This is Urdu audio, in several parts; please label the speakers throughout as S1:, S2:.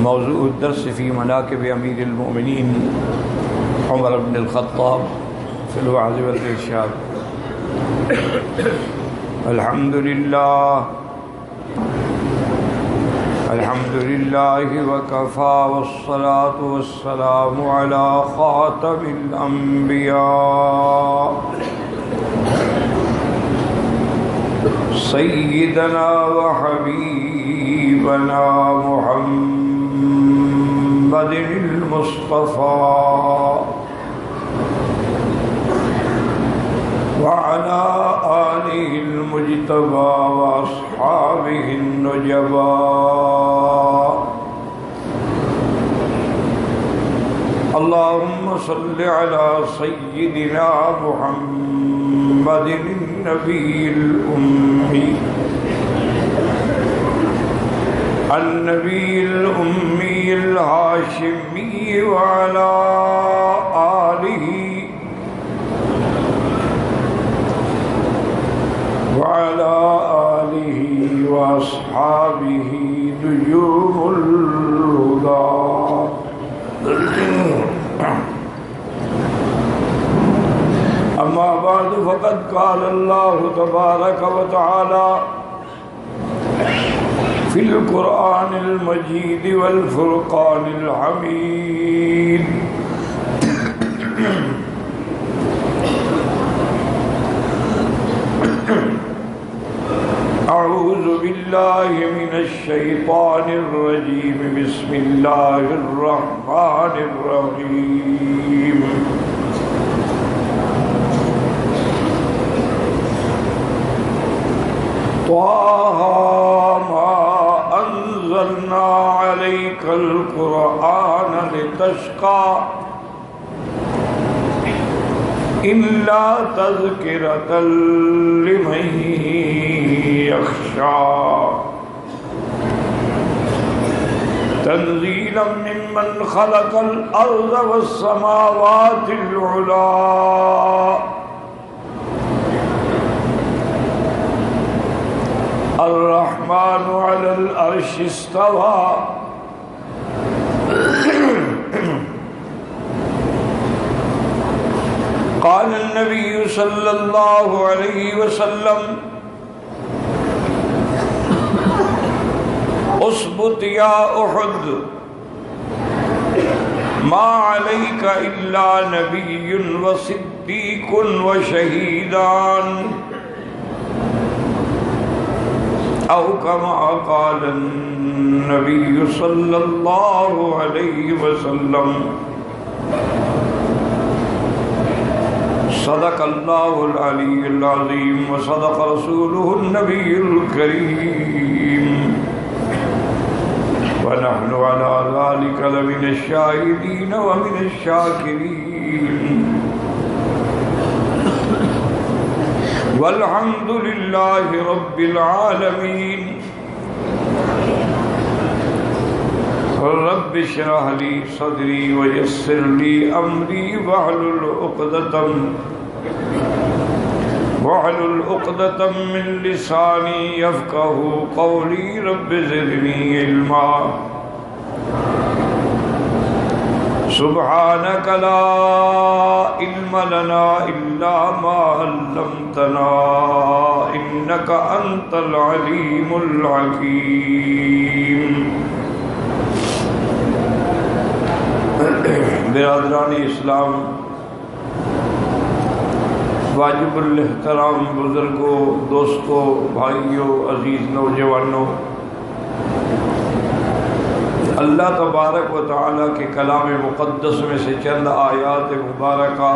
S1: موضوع الدرس في مناقب أمير المؤمنين عمر بن الخطاب في الوعظ والإرشاد. الحمد لله وكفى والصلاة والسلام على خاتم الأنبياء سيدنا وحبيبنا محمد المصطفى وعلى آله المجتبى وأصحابه النجبى. اللهم صل على سيدنا محمد النبي الأمي الهاشمي وعلى آله وأصحابه نجوم الهدى. أما بعد فقد قال الله تبارك وتعالى في القرآن المجيد والفرقان الحميد: أعوذ بالله من الشيطان الرجيم. بسم الله الرحمن الرحيم. طه ما أنزلنا عليك القرآن لتشقى إلا تذكرة لمن يخشى تنزيلا ممن خلق الأرض والسماوات العلى الرحمن على العرش استوى قال النبي صلى الله عليه وسلم: اثبت يا أحد ما عليك إلا نبي وصديق وشهيدان، أو كما قال النبي صلى الله عليه وسلم. صدق الله العلي العظيم وصدق رسوله النبي الكريم، ونحن على ذلك لمن الشاهدين ومن الشاكرين، والحمد لله رب العالمين. رب اشرح لي صدري ويسر لي أمري واحلل عقدة من لساني يفقه قولي. رب زدني علما. سبحانك لا علم لنا إلا ما علمتنا إنك أنت العليم الحكيم. برادران اسلام، واجب الاحترام بزرگوں، دوستوں، بھائیوں، عزیز نوجوانوں، اللہ تبارک و تعالیٰ کے کلام مقدس میں سے چند آیات مبارکہ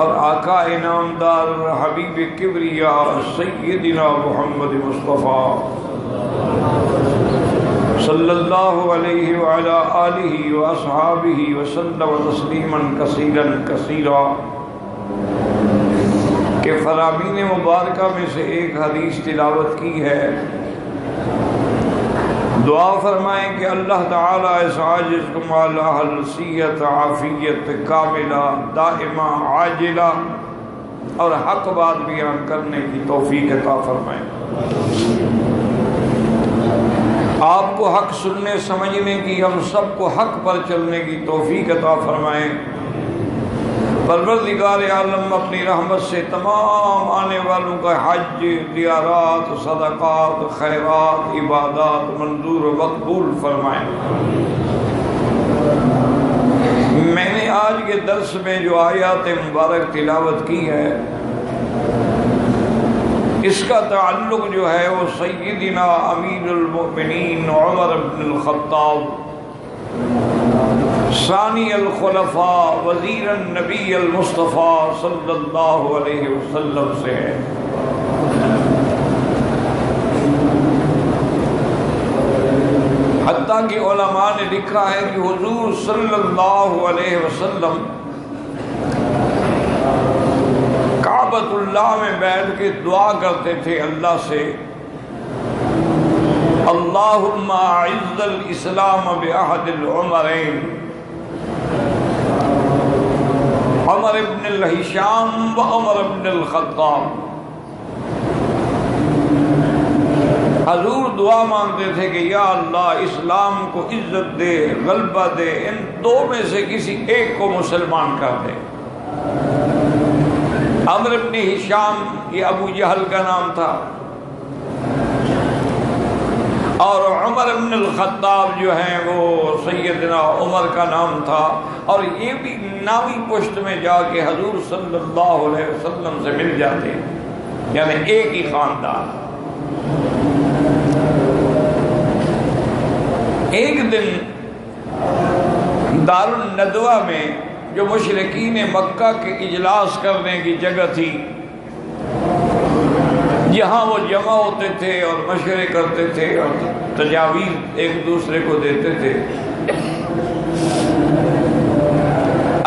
S1: اور آقا انعامدار حبیب کبریاء سیدنا محمد مصطفیٰ صلی اللہ علیہ وعلی آلہ واصحابہ وسلم تسلیما کثیرا کثیرا کہ فرامین مبارکہ میں سے ایک حدیث تلاوت کی ہے. دعا فرمائیں کہ اللہ تعالیٰ اس عاجز کو مالا حلسیت عافیت کاملہ دائمہ عاجلہ اور حق بات بیان کرنے کی توفیق عطا فرمائے۔ آپ کو حق سننے سمجھنے کی، ہم سب کو حق پر چلنے کی توفیق عطا فرمائے۔ پروردگار عالم اپنی رحمت سے تمام آنے والوں کا حج، زیارات، صدقات، خیرات، عبادات منظور و مقبول فرمائے۔ میں نے آج کے درس میں جو آیات مبارک تلاوت کی ہے، اس کا تعلق جو ہے وہ سیدنا امیر المؤمنین عمر بن الخطاب ثانی الخلفاء وزیر النبی المصطفیٰ صلی اللہ علیہ وسلم سے ہے۔ حتیٰ کہ علماء نے لکھا ہے کہ حضور صلی اللہ علیہ وسلم کعبۃ اللہ میں بیٹھ کے دعا کرتے تھے اللہ سے، اللہم اعز الاسلام باحد العمرین، عمر ابن الہشام و عمر ابن الخطاب۔ حضور دعا مانگتے تھے کہ یا اللہ اسلام کو عزت دے، غلبہ دے، ان دو میں سے کسی ایک کو مسلمان کر دے۔ عمر ابن ہشام یہ ابو جہل کا نام تھا، اور عمر ابن الخطاب جو ہیں وہ سیدنا عمر کا نام تھا، اور یہ بھی نامی پشت میں جا کے حضور صلی اللہ علیہ وسلم سے مل جاتے، یعنی ایک ہی خاندان۔ ایک دن دار الندوہ میں جو مشرکین مکہ کے اجلاس کرنے کی جگہ تھی، یہاں وہ جمع ہوتے تھے اور مشورے کرتے تھے اور تجاویز ایک دوسرے کو دیتے تھے۔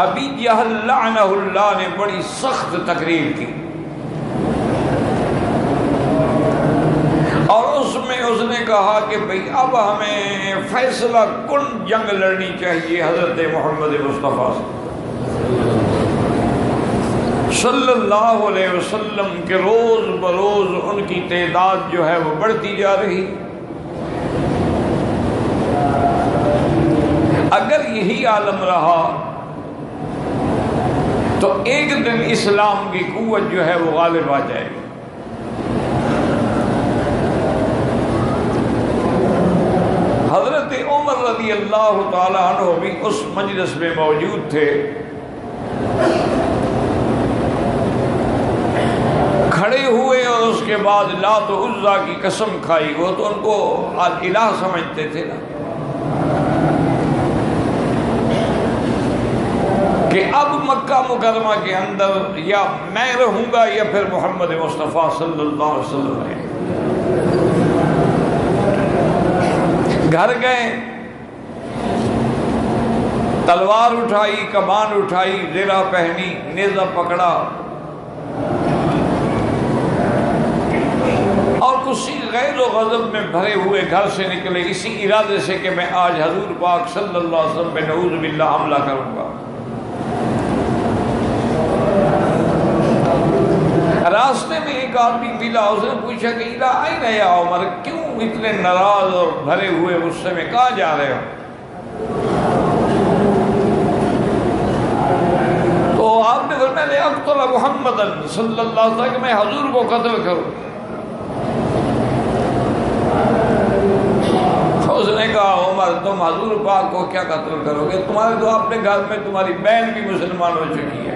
S1: ابی جہل لعنہ اللہ نے بڑی سخت تقریر کی، اور اس نے کہا کہ بھئی اب ہمیں فیصلہ کن جنگ لڑنی چاہیے حضرت محمد مصطفیٰ صلی اللہ علیہ وسلم کے۔ روز بروز ان کی تعداد جو ہے وہ بڑھتی جا رہی۔ اگر یہی عالم رہا تو ایک دن اسلام کی قوت جو ہے وہ غالب آ جائے گی۔ حضرت عمر رضی اللہ تعالی عنہ بھی اس مجلس میں موجود تھے، کھڑے ہوئے اور اس کے بعد لات و عزا کی قسم کھائی۔ وہ تو ان کو الہ سمجھتے تھے نا، کہ اب مکہ مکرمہ کے اندر یا میں رہوں گا یا پھر محمد مصطفیٰ صلی اللہ علیہ وسلم رہے۔ گھر گئے، تلوار اٹھائی، کمان اٹھائی، زرہ پہنی، نیزہ پکڑا، اور کسی غیر و غضب میں بھرے ہوئے گھر سے نکلے، اسی ارادے سے کہ میں آج حضور پاک صلی اللہ علیہ وسلم پہ نعوذ باللہ حملہ کروں گا۔ راستے میں ایک آدمی ملا، اس نے پوچھا کہ الہ یا عمر، کیوں اتنے ناراض اور بھرے ہوئے غصے میں کہاں جا رہے ہو؟ تو آپ نے فرمایا اقتل محمد صلی اللہ علیہ وسلم، کہ میں حضور کو قتل کروں۔ اس نے کہا عمر تم حضور پاک کو کیا قتل کرو گے؟ تمہارے تو اپنے گھر میں تمہاری بہن بھی مسلمان ہو چکی ہے،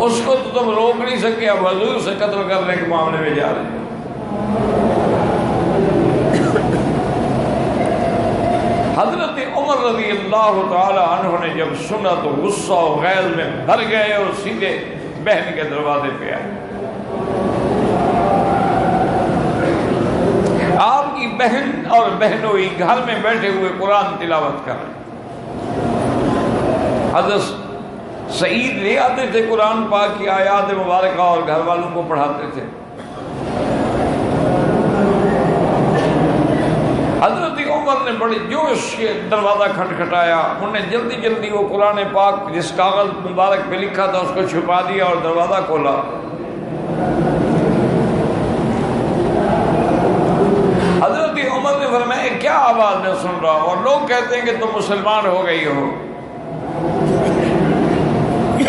S1: اس کو تو تم روک نہیں سکے، اب حضور سے قتل کرنے کے معاملے میں جا رہے ہیں۔ حضرت عمر رضی اللہ تعالی عنہ نے جب سنا تو غصہ و غیظ میں بھر گئے اور سیدھے بہن کے دروازے پہ آئے۔ آپ کی بہن اور بہنوئی گھر میں بیٹھے ہوئے قرآن تلاوت کر رہے۔ حضرت سعید لے آتے تھے قرآن پاک کی آیات مبارکہ اور گھر والوں کو پڑھاتے تھے۔ حضرت عمر نے بڑے جوش سے دروازہ کھٹکھٹایا، انہوں نے جلدی جلدی وہ قرآن پاک جس کاغذ مبارک پہ لکھا تھا اس کو چھپا دیا اور دروازہ کھولا۔ حضرت عمر نے فرمایا کیا آواز میں سن رہا ہوں، اور لوگ کہتے ہیں کہ تم مسلمان ہو گئی ہو،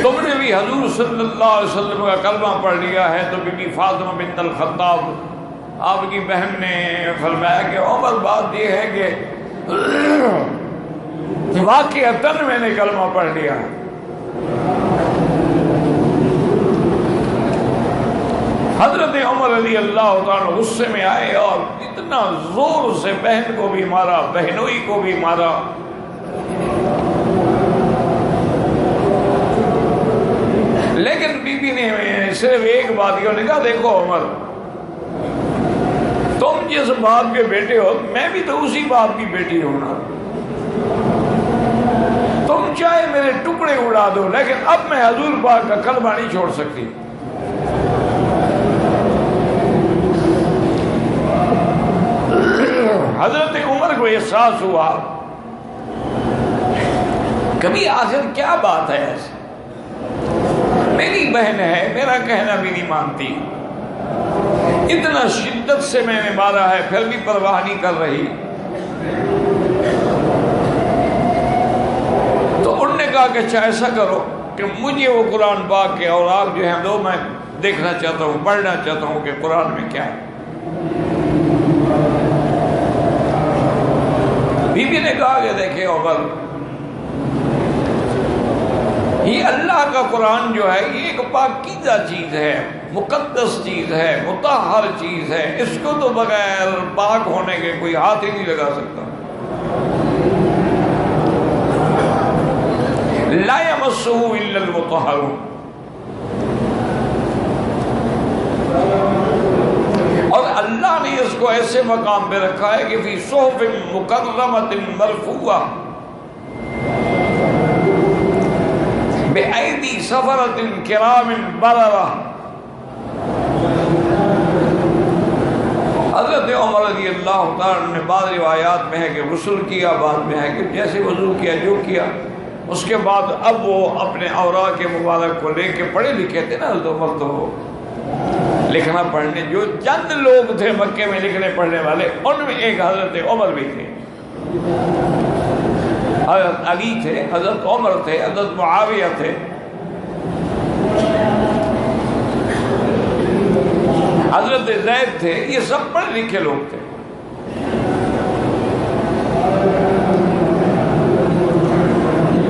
S1: تم نے بھی حضور صلی اللہ علیہ وسلم کا کلمہ پڑھ لیا ہے۔ تو بی بی فاطمہ بنت الخطاب آپ کی بہن نے فرمایا کہ عمر بات یہ ہے کہ واقعتاً میں نے کلمہ پڑھ لیا۔ حضرت عمر رضی اللہ تعالیٰ غصے میں آئے اور اتنا زور سے بہن کو بھی مارا، بہنوئی کو بھی مارا۔ لیکن بی بی نے صرف ایک بات کی، کہا دیکھو عمر، تم جس باپ کے بیٹے ہو میں بھی تو اسی باپ کی بیٹی ہوں نا، تم چاہے میرے ٹکڑے اڑا دو لیکن اب میں حضور پاک کا کلمہ نہیں چھوڑ سکتی۔ حضرت عمر کو احساس ہوا کبھی آخر کیا بات ہے ایسی، میری بہن ہے، میرا کہنا بھی نہیں مانتی، اتنا شدت سے میں نے مارا ہے پھر بھی پرواہ نہیں کر رہی۔ تو انہوں نے کہا کہ اچھا ایسا کرو کہ مجھے وہ قرآن پاک کے اوراق جو ہیں دو، میں دیکھنا چاہتا ہوں، پڑھنا چاہتا ہوں کہ قرآن میں کیا ہے۔ بی بی نے کہا کہ دیکھیں عمر، یہ اللہ کا قرآن جو ہے یہ ایک پاکیزہ چیز ہے، مقدس چیز ہے، مطہر چیز ہے، اس کو تو بغیر پاک ہونے کے کوئی ہاتھ ہی نہیں لگا سکتا۔ لا یمسہ الا المطہرون، اور اللہ نے اس کو ایسے مقام پہ رکھا ہے کہ فی صحف مکرمۃ مرفوعہ بِأَيْدِي سَفَرَةٍ كِرَامٍ بَرَرَةٍ۔ حضرت عمر رضی اللہ تعالیٰ نے بعض روایات میں ہے کہ غسل کیا، بعد میں ہے کہ جیسے وضو کیا جو کیا، اس کے بعد اب وہ اپنے اوراق مبارک کو لے کے، پڑھے لکھے تھے نا حضرت عمر، تو لکھنا پڑھنے جو چند لوگ تھے مکے میں لکھنے پڑھنے والے، ان میں ایک حضرت عمر بھی تھے، حضرت علی تھے، حضرت عمر تھے، حضرت معاویہ تھے، حضرت زید تھے، یہ سب پڑھے لکھے لوگ تھے۔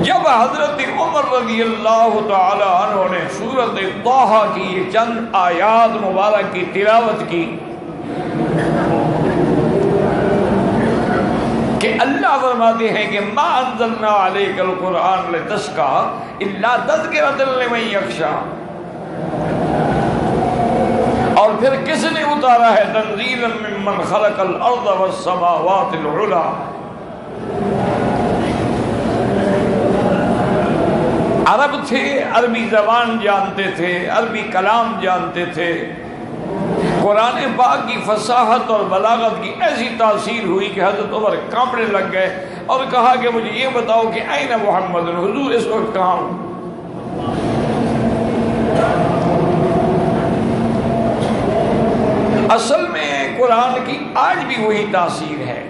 S1: جب حضرت عمر رضی اللہ تعالی عنہ نے سورۃ طٰہٰ کی یہ چند آیات مبارک کی تلاوت کی کہ اللہ فرماتے ہیں کہ ما انزلنا علیک القرآن لتشقى الا تذکرۃ لمن یخشی، اور پھر کس نے اتارا ہے تنزیلا ممن خلق الارض والسماوات العلی۔ عرب تھے، عربی زبان جانتے تھے، عربی کلام جانتے تھے، قرآن پاک کی فصاحت اور بلاغت کی ایسی تاثیر ہوئی کہ حضرت عمر کانپنے لگ گئے اور کہا کہ مجھے یہ بتاؤ کہ این محمد، حضور اس وقت کہاں ہوں؟ اصل میں قرآن کی آج بھی وہی تاثیر ہے،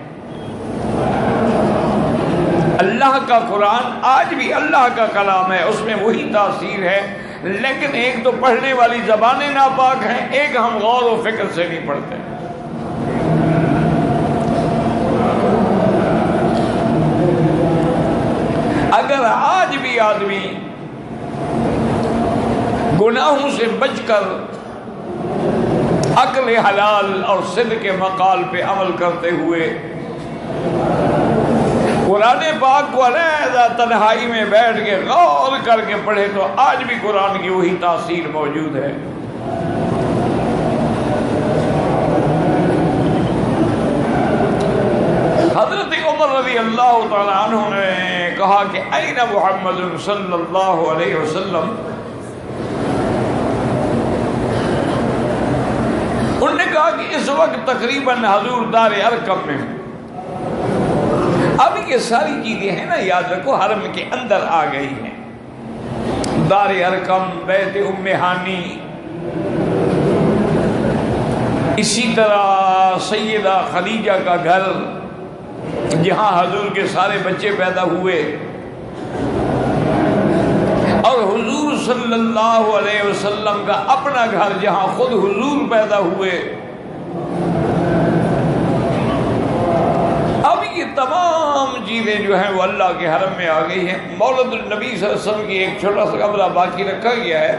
S1: اللہ کا قرآن آج بھی اللہ کا کلام ہے، اس میں وہی تاثیر ہے، لیکن ایک تو پڑھنے والی زبانیں ناپاک ہیں، ایک ہم غور و فکر سے نہیں پڑھتے۔ اگر آج بھی آدمی گناہوں سے بچ کر عقل حلال اور صدق مقال پہ عمل کرتے ہوئے قرآن پاک کو علیحدہ تنہائی میں بیٹھ کے غور کر کے پڑھے تو آج بھی قرآن کی وہی تاثیر موجود ہے۔ حضرت عمر رضی اللہ تعالیٰ عنہ نے کہا کہ این محمد صلی اللہ علیہ وسلم، انہوں نے کہا کہ اس وقت تقریباً حضور دار ارقم میں ہیں۔ اب یہ ساری چیزیں ہیں نا، یاد رکھو حرم کے اندر آ گئی ہیں، دار ارقم، بیت ام ہانی، اسی طرح سیدہ خدیجہ کا گھر جہاں حضور کے سارے بچے پیدا ہوئے، اور حضور صلی اللہ علیہ وسلم کا اپنا گھر جہاں خود حضور پیدا ہوئے، اب یہ تمام چیزیں جو ہیں وہ اللہ کے حرم میں آ گئی ہیں۔ مولد النبی صلی اللہ علیہ وسلم کی ایک چھوٹا سا کمرہ باقی رکھا گیا ہے،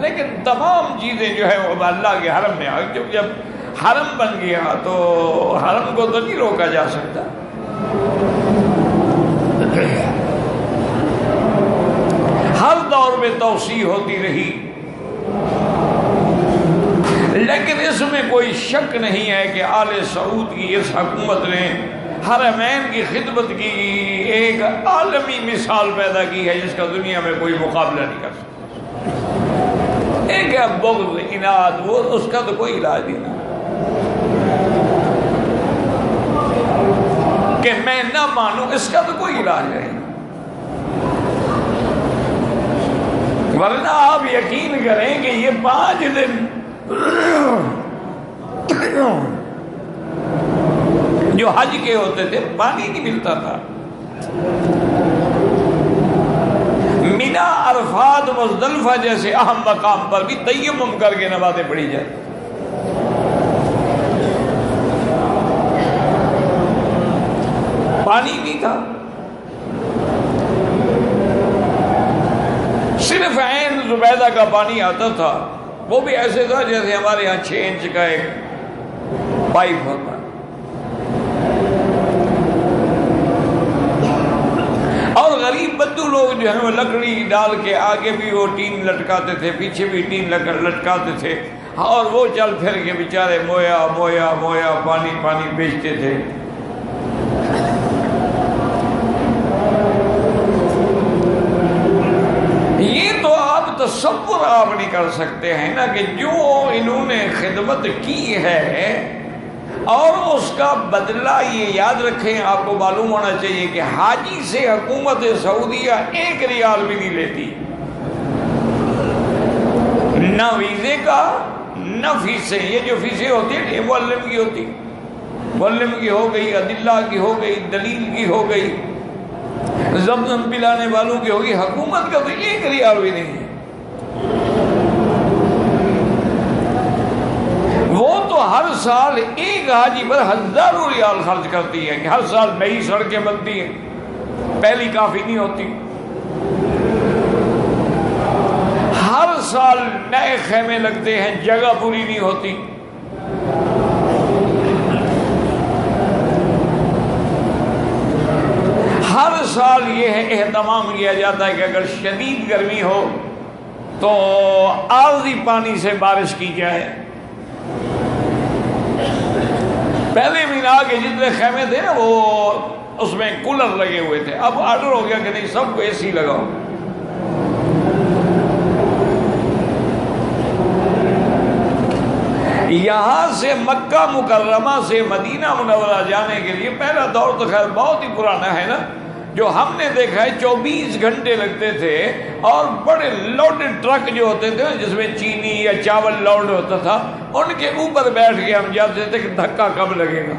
S1: لیکن تمام چیزیں جو ہیں وہ اللہ کے حرم میں آ گئی، کیونکہ جب حرم بن گیا تو حرم کو تو نہیں روکا جا سکتا۔ ہر دور میں توسیع ہوتی رہی، لیکن اس میں کوئی شک نہیں ہے کہ آل سعود کی اس حکومت نے حرمین کی خدمت کی ایک عالمی مثال پیدا کی ہے جس کا دنیا میں کوئی مقابلہ نہیں کر سکتا۔ ایک ہے بغض، اناد، وہ اس کا تو کوئی علاج نہیں کہ میں نہ مانوں، اس کا تو کوئی علاج نہیں۔ ورنہ آپ یقین کریں کہ یہ 5 دن جو حج کے ہوتے تھے پانی نہیں ملتا تھا، مینا، عرفات، مزدلفہ جیسے اہم مقام پر بھی تیمم کر کے نمازیں پڑھی جاتی، پانی نہیں تھا، صرف عین زبیدہ کا پانی آتا تھا، وہ بھی ایسے تھا جیسے ہمارے یہاں 6 انچ کا ایک پائپ ہوتا ہے۔ اور غریب بدو لوگ جو ہیں وہ لکڑی ڈال کے آگے بھی وہ ٹین لٹکاتے تھے، پیچھے بھی ٹین لٹکاتے تھے، اور وہ چل پھر کے بیچارے مویا مویا مویا پانی پانی بیچتے تھے۔ یہ تو آپ تصور آپ نہیں کر سکتے ہیں نا کہ جو انہوں نے خدمت کی ہے، اور اس کا بدلہ یہ یاد رکھیں، آپ کو معلوم ہونا چاہیے کہ حاجی سے حکومت سعودیہ 1 ریال بھی نہیں لیتی، نہ ویزے کا نہ فیسیں۔ یہ جو فیسیں ہوتی ہیں وہ معلم کی ہوتی، معلم کی ہو گئی، عدلہ کی ہو گئی، دلیل کی ہو گئی، زمزم پلانے والوں کی ہوگی، حکومت کا تو 1 ریال بھی نہیں ہے۔ وہ تو ہر سال ایک حاجی پر 1000 ریال خرچ کرتی ہے کہ ہر سال نئی سڑکیں بنتی ہیں، پہلی کافی نہیں ہوتی، ہر سال نئے خیمے لگتے ہیں، جگہ پوری نہیں ہوتی۔ ہر سال یہ ہے اہتمام کیا جاتا ہے کہ اگر شدید گرمی ہو تو عارضی پانی سے بارش کی جائے۔ پہلے مینا کے جتنے خیمے تھے نا وہ اس میں کولر لگے ہوئے تھے، اب آرڈر ہو گیا کہ نہیں سب کو AC لگاؤ۔ یہاں سے مکہ مکرمہ سے مدینہ منورہ جانے کے لیے پہلا دور تو خیر بہت ہی پرانا ہے نا، جو ہم نے دیکھا ہے 24 گھنٹے لگتے تھے، اور بڑے لوڈڈ ٹرک جو ہوتے تھے جس میں چینی یا چاول لوڈ ہوتا تھا، ان کے اوپر بیٹھ کے ہم جاتے تھے کہ دھکا کب لگے گا۔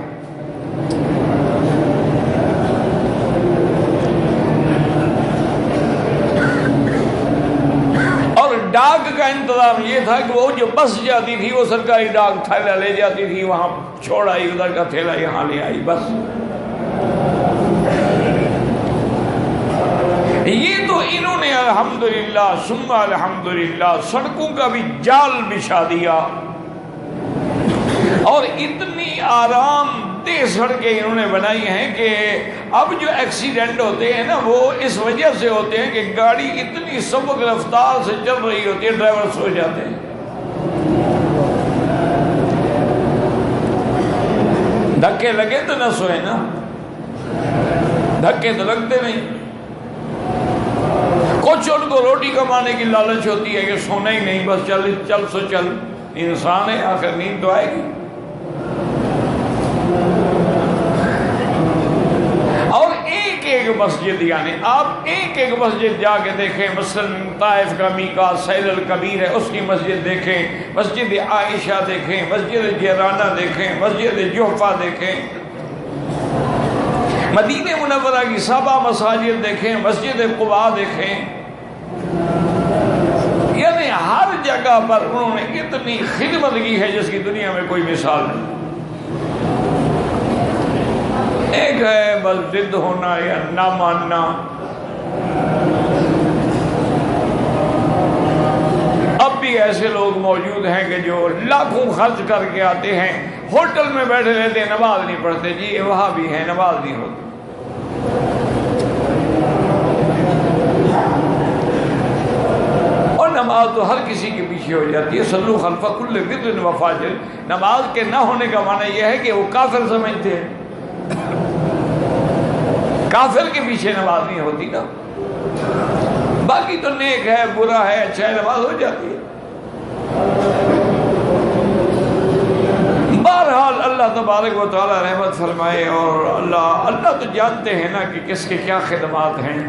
S1: اور ڈاک کا انتظام یہ تھا کہ وہ جو بس جاتی تھی وہ سرکاری ڈاک تھیلا لے جاتی تھی، وہاں چھوڑ آئی، ادھر کا تھیلا یہاں لے آئی، بس۔ یہ تو انہوں نے الحمدللہ ثم الحمدللہ سڑکوں کا بھی جال بچھا دیا، اور اتنی آرام دہ سڑکیں انہوں نے بنائی ہیں کہ اب جو ایکسیڈنٹ ہوتے ہیں نا وہ اس وجہ سے ہوتے ہیں کہ گاڑی اتنی سبق رفتار سے چل رہی ہوتی ہے، ڈرائیور سو جاتے ہیں۔ دھکے لگے تو نہ سوئے نا، دھکے تو لگتے نہیں۔ کچھ ان کو روٹی کمانے کی لالچ ہوتی ہے کہ سونا ہی نہیں، بس چل چل سو چل، انسان ہے آخر نیند تو آئے گی۔ اور ایک ایک ایک مسجد، یعنی آپ ایک ایک مسجد جا کے دیکھیں، مثلا طائف کا میقات سیل الکبیر ہے، اس کی مسجد دیکھیں، مسجد عائشہ دیکھیں، مسجد جیرانہ دیکھیں، مسجد جحفہ دیکھیں، مدینہ منورہ کی 7 مساجد دیکھیں، مسجد قباء دیکھیں، یعنی ہر جگہ پر انہوں نے اتنی خدمت کی ہے جس کی دنیا میں کوئی مثال نہیں۔ ایک ہے بس ضد ہونا یا نہ ماننا۔ اب بھی ایسے لوگ موجود ہیں کہ جو لاکھوں خرچ کر کے آتے ہیں، ہوٹل میں بیٹھے رہتے ہیں، نماز نہیں پڑھتے، جی وہاں بھی ہیں، نماز نہیں ہوتی۔ اور نماز تو ہر کسی کے پیچھے ہو جاتی ہے، صلو خلف کل بر و فاجر۔ نماز کے نہ ہونے کا معنی یہ ہے کہ وہ کافر سمجھتے ہیں، کافر کے پیچھے نماز نہیں ہوتی نا، باقی تو نیک ہے، برا ہے، اچھا ہے، نماز ہو جاتی ہے۔ بہرحال اللہ تبارک و تعالی رحمت فرمائے، اور اللہ تو جانتے ہیں نا کہ کس کے کیا خدمات ہیں۔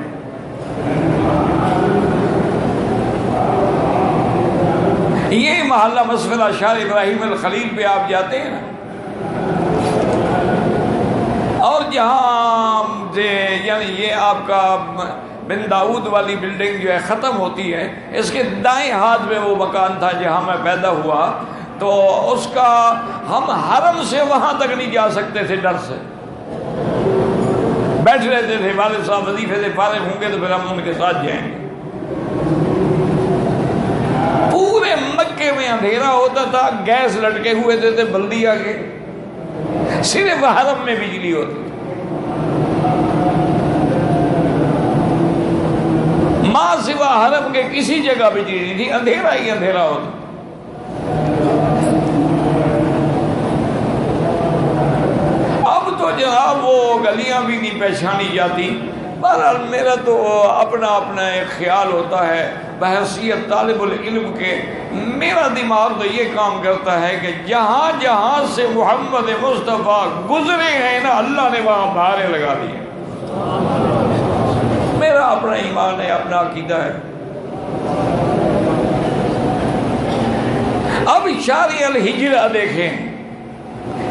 S1: یہ محلہ مسجد اشار ابراہیم الخلیل پہ آپ جاتے ہیں نا، اور جہاں سے یعنی یہ آپ کا بن داؤد والی بلڈنگ جو ہے ختم ہوتی ہے، اس کے دائیں ہاتھ میں وہ مکان تھا جہاں میں پیدا ہوا، تو اس کا ہم حرم سے وہاں تک نہیں جا سکتے تھے، ڈر سے بیٹھ رہتے تھے، والد صاحب وظیفے سے فارغ ہوں گے تو پھر ہم ان کے ساتھ جائیں گے۔ پورے مکے میں اندھیرا ہوتا تھا، گیس لٹکے ہوئے تھے بلدیہ کے، صرف حرم میں بجلی ہوتی، ماں سوا حرم کے کسی جگہ بجلی نہیں تھی، اندھیرا ہی اندھیرا ہوتا۔ اب تو جناب وہ گلیاں بھی نہیں پہچانی جاتی۔ بہرحال میرا تو اپنا ایک خیال ہوتا ہے بحیثیت طالب العلم کے، میرا دماغ تو یہ کام کرتا ہے کہ جہاں جہاں سے محمد مصطفیٰ گزرے ہیں نا، اللہ نے وہاں بہاریں لگا دی ہیں۔ میرا اپنا ایمان ہے، اپنا عقیدہ ہے۔ اب شارع الہجرہ دیکھیں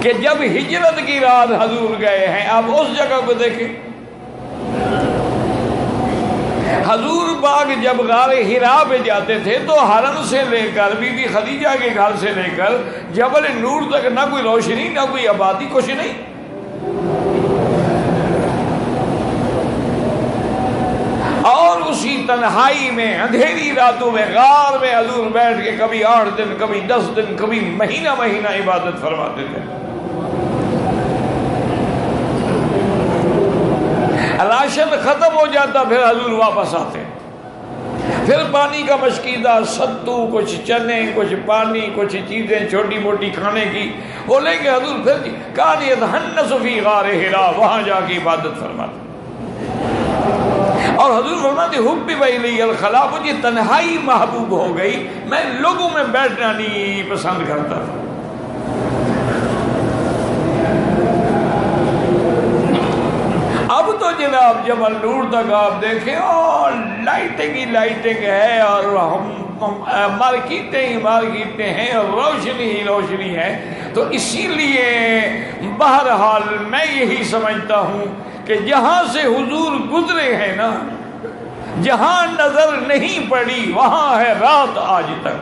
S1: کہ جب ہجرت کی رات حضور گئے ہیں، اب اس جگہ کو دیکھیں، حضور پاک جب غار حرا پہ جاتے تھے تو حرم سے لے کر بی بی خدیجہ کے گھر سے لے کر جبل نور تک نہ کوئی روشنی، نہ کوئی آبادی، کچھ نہیں۔ اور اسی تنہائی میں اندھیری راتوں میں غار میں حضور بیٹھ کے کبھی 8 دن، کبھی 10 دن، کبھی مہینہ مہینہ عبادت فرماتے تھے۔ راشن ختم ہو جاتا، پھر حضور واپس آتے، پھر پانی کا مشکیزہ، ستو، کچھ چنے، کچھ پانی، کچھ چیزیں چھوٹی موٹی کھانے کی، وہ لے کے حضور پھر کان یتحنس فی غار حرا، وہاں جا کے عبادت فرماتے۔ اور حضور فرماتے حبب الی الخلا، مجھے تنہائی محبوب ہو گئی، میں لوگوں میں بیٹھنا نہیں پسند کرتا تھا۔ اب تو جناب جبل نور تک آپ دیکھیں اور لائٹنگ ہی لائٹنگ ہے، اور مارکیٹیں ہی مارکیٹیں ہیں، اور روشنی ہی روشنی ہے۔ تو اسی لیے بہرحال میں یہی سمجھتا ہوں کہ جہاں سے حضور گزرے ہیں نا، جہاں نظر نہیں پڑی وہاں ہے رات آج تک،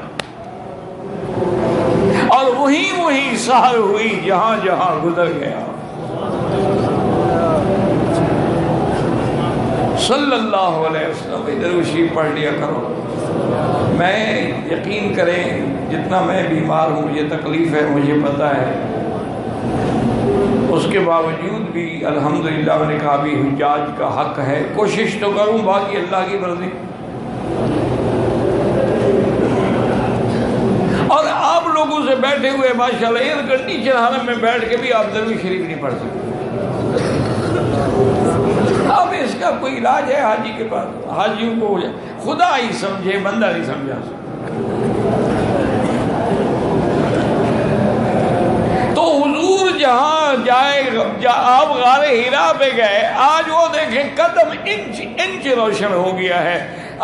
S1: اور وہی سحر ہوئی جہاں جہاں گزر گیا۔ صلی اللہ علیہ وسلم درود شریف پڑھ لیا کرو۔ میں یقین کریں جتنا میں بیمار ہوں، مجھے تکلیف ہے، مجھے پتہ ہے، اس کے باوجود بھی الحمدللہ میں نے کہا بھی حجاج کا حق ہے، کوشش تو کروں، باقی اللہ کی مرضی۔ اور آپ لوگوں سے بیٹھے ہوئے ماشاءاللہ ایئر کنڈیشن حرم میں بیٹھ کے بھی آپ درود شریف نہیں پڑھ سکتے۔ اب اس کا کوئی علاج ہے حاجی کے پاس؟ حاجیوں کو ہو جائے، خدا ہی سمجھے، بندہ نہیں سمجھا سکتا۔ تو حضور آپ غار ہیرا پہ گئے، آج وہ دیکھیں قدم انچ روشن ہو گیا ہے۔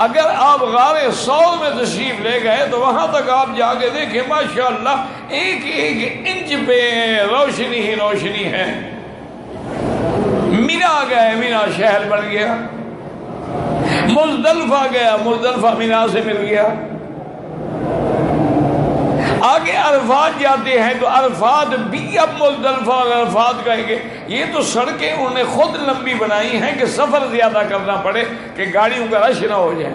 S1: اگر آپ غار سور میں تشریف لے گئے تو وہاں تک آپ جا کے دیکھیں، ماشاءاللہ ایک ایک انچ پہ روشنی ہی روشنی ہے۔ مینا گئے، مینا شہر بن گیا۔ مزدلفہ گیا، مزدلفہ مینا سے مل گیا۔ آگے عرفات جاتے ہیں تو عرفات بھی اب مزدلفہ اور عرفات کہیں گے۔ یہ تو سڑکیں انہوں نے خود لمبی بنائی ہیں کہ سفر زیادہ کرنا پڑے کہ گاڑیوں کا رش نہ ہو جائے،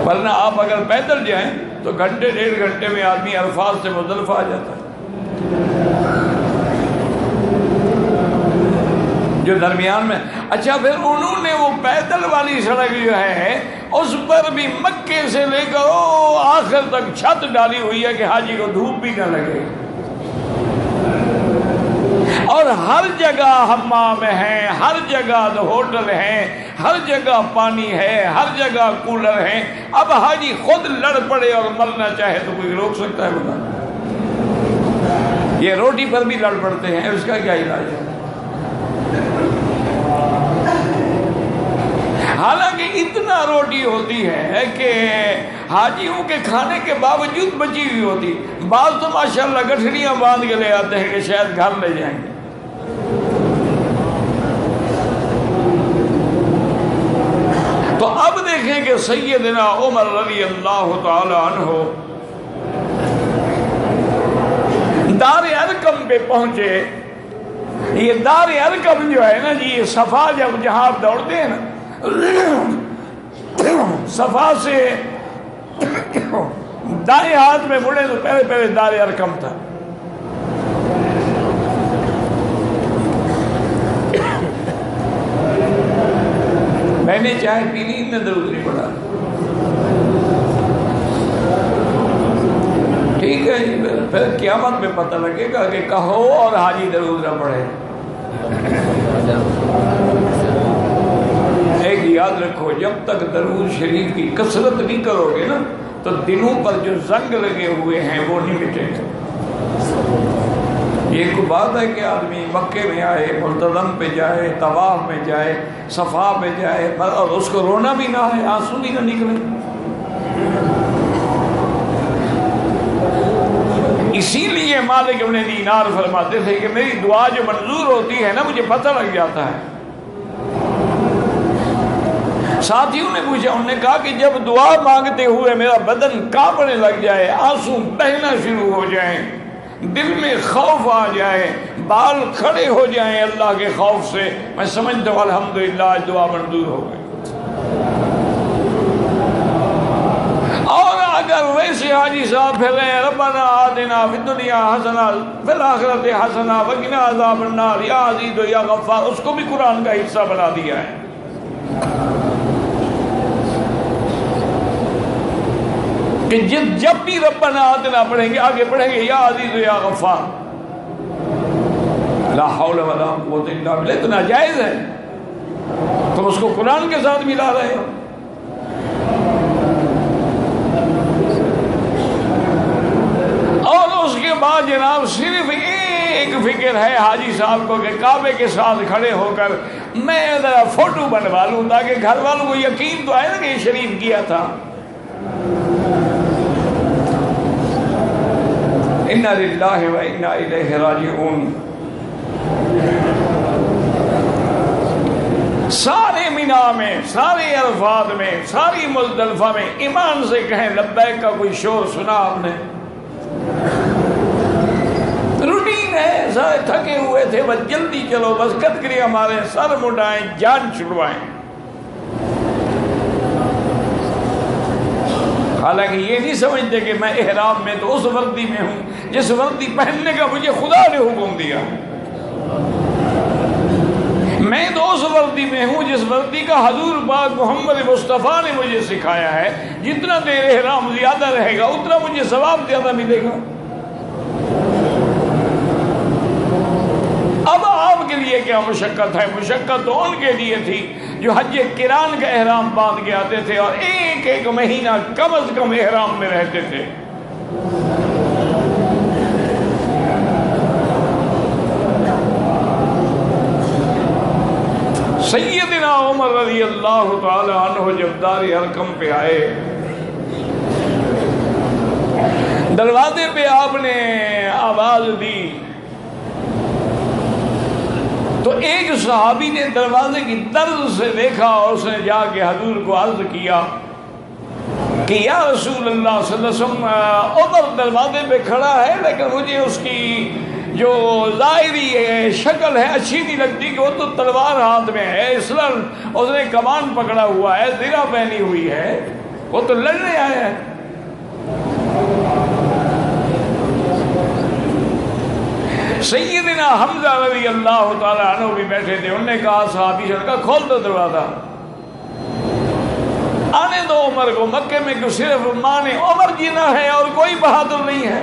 S1: ورنہ آپ اگر پیدل جائیں تو گھنٹے ڈیڑھ گھنٹے میں آدمی عرفات سے مزدلفہ آ جاتا ہے۔ جو درمیان میں، اچھا پھر انہوں نے وہ پیدل والی سڑک جو ہے اس پر بھی مکے سے لے کر آخر تک چھت ڈالی ہوئی ہے کہ حاجی کو دھوپ بھی نہ لگے، اور ہر جگہ حمام ہیں، ہر جگہ ہوٹل ہیں، ہر جگہ پانی ہے، ہر جگہ کولر ہیں۔ اب حاجی خود لڑ پڑے اور مرنا چاہے تو کوئی روک سکتا ہے؟ بتا، یہ روٹی پر بھی لڑ پڑتے ہیں، اس کا کیا علاج ہے؟ حالانکہ اتنا روٹی ہوتی ہے کہ حاجیوں کے کھانے کے باوجود بچی ہوئی ہوتی، بعض تو ماشاءاللہ گٹھڑیاں باندھ کے لے آتے ہیں کہ شاید گھر لے جائیں گے۔ تو اب دیکھیں کہ سیدنا عمر رضی اللہ تعالی عنہ دار ارقم پہ پہنچے۔ یہ دار ارقم جو ہے نا جی، یہ صفا جہاں آپ دوڑتے ہیں نا، صفا سے دائیں ہاتھ میں مڑے تو پہلے دار ارقم تھا۔ میں نے چائے پی لی، نے درود نہیں پڑھا۔ ٹھیک ہے جی، پھر قیامت میں پتہ لگے گا کہ کہو اور حاجی درود نہ پڑھے۔ ایک یاد رکھو، جب تک درود شریف کی کثرت نہیں کرو گے نا تو دلوں پر جو زنگ لگے ہوئے ہیں وہ نہیں مٹیں گے۔ یہ کوئی بات ہے کہ آدمی مکے میں آئے، ملتزم پہ جائے، طواف میں جائے، صفا پہ جائے اور اس کو رونا بھی نہ ہے، آنسو بھی نہ نکلے؟ اسی لیے مالک ابن دینار فرماتے تھے کہ میری دعا جو منظور ہوتی ہے نا مجھے پتہ لگ جاتا ہے۔ ساتھیوں نے پوچھا، انہوں نے کہا کہ جب دعا مانگتے ہوئے میرا بدن کانپنے لگ جائے، آنسو بہنا شروع ہو جائیں، دل میں خوف آ جائے، بال کھڑے ہو جائیں اللہ کے خوف سے، میں سمجھتا ہوں الحمدللہ دعا منظور ہو گئی۔ اور اگر ویسے حاجی صاحب پھر رہے ربنا آتنا فی الدنیا حسنہ فی الآخرۃ حسنہ وقنا عذاب النار یا عزیز یا غفار، اس کو بھی قرآن کا حصہ بنا دیا ہے۔ کہ جب بھی ربنا آتنا پڑھیں گے آگے پڑھیں گے یا عزیز یا غفار، لا حول ولا قوت الا باللہ، تو ناجائز ہے، تم اس کو قرآن کے ساتھ ملا رہے ہو۔ اور اس کے بعد جناب صرف ایک فکر ہے حاجی صاحب کو کہ کعبے کے ساتھ کھڑے ہو کر میں ذرا فوٹو بنوا لوں تاکہ گھر والوں کو یقین تو آئے نا کہ یہ شریف کیا تھا۔ انا للہ و انا الیہ راجعون۔ سارے مینا میں، سارے عرفات میں، ساری مزدلفہ میں ایمان سے کہیں لبیک کا کوئی شور سنا آپ نے؟ روٹین ہے، سارے تھکے ہوئے تھے، بس جلدی چلو، بس قدگریاں ماریں، سر مڈائیں، جان چھڑوائیں۔ حالانکہ یہ نہیں سمجھتے کہ میں احرام میں تو اس وردی میں ہوں جس وردی پہننے کا مجھے خدا نے حکم دیا، میں تو اس وردی میں ہوں جس وردی کا حضور پاک محمد مصطفیٰ نے مجھے سکھایا ہے۔ جتنا دیر احرام زیادہ رہے گا اتنا مجھے ثواب زیادہ ملے گا۔ اب آپ کے لیے کیا مشقت ہے؟ مشقت تو ان کے لیے تھی جو حج قران کا احرام باندھ کے آتے تھے اور ایک ایک مہینہ کم از کم احرام میں رہتے تھے۔ سیدنا عمر رضی اللہ تعالی عنہ جب دار ارقم پہ آئے، دروازے پہ آپ نے آواز دی تو ایک صحابی نے دروازے کی طرز سے دیکھا اور اس نے جا کے حضور کو عرض کیا کہ یا رسول اللہ صلی اللہ علیہ وسلم، عمر دروازے پہ کھڑا ہے لیکن مجھے اس کی جو ظاہری شکل ہے اچھی نہیں لگتی کہ وہ تو تلوار ہاتھ میں ہے، اسلام اس نے کمان پکڑا ہوا ہے، زرہ پہنی ہوئی ہے، وہ تو لڑنے آیا ہے۔ سیدنا حمزہ رضی اللہ تعالی عنہ بھی بیٹھے تھے، انہوں نے کہا صحابی سے کہا کھول دو دروازہ، آنے دو عمر کو، مکے میں کہ صرف ماں نے عمر جینا ہے اور کوئی بہادر نہیں ہے۔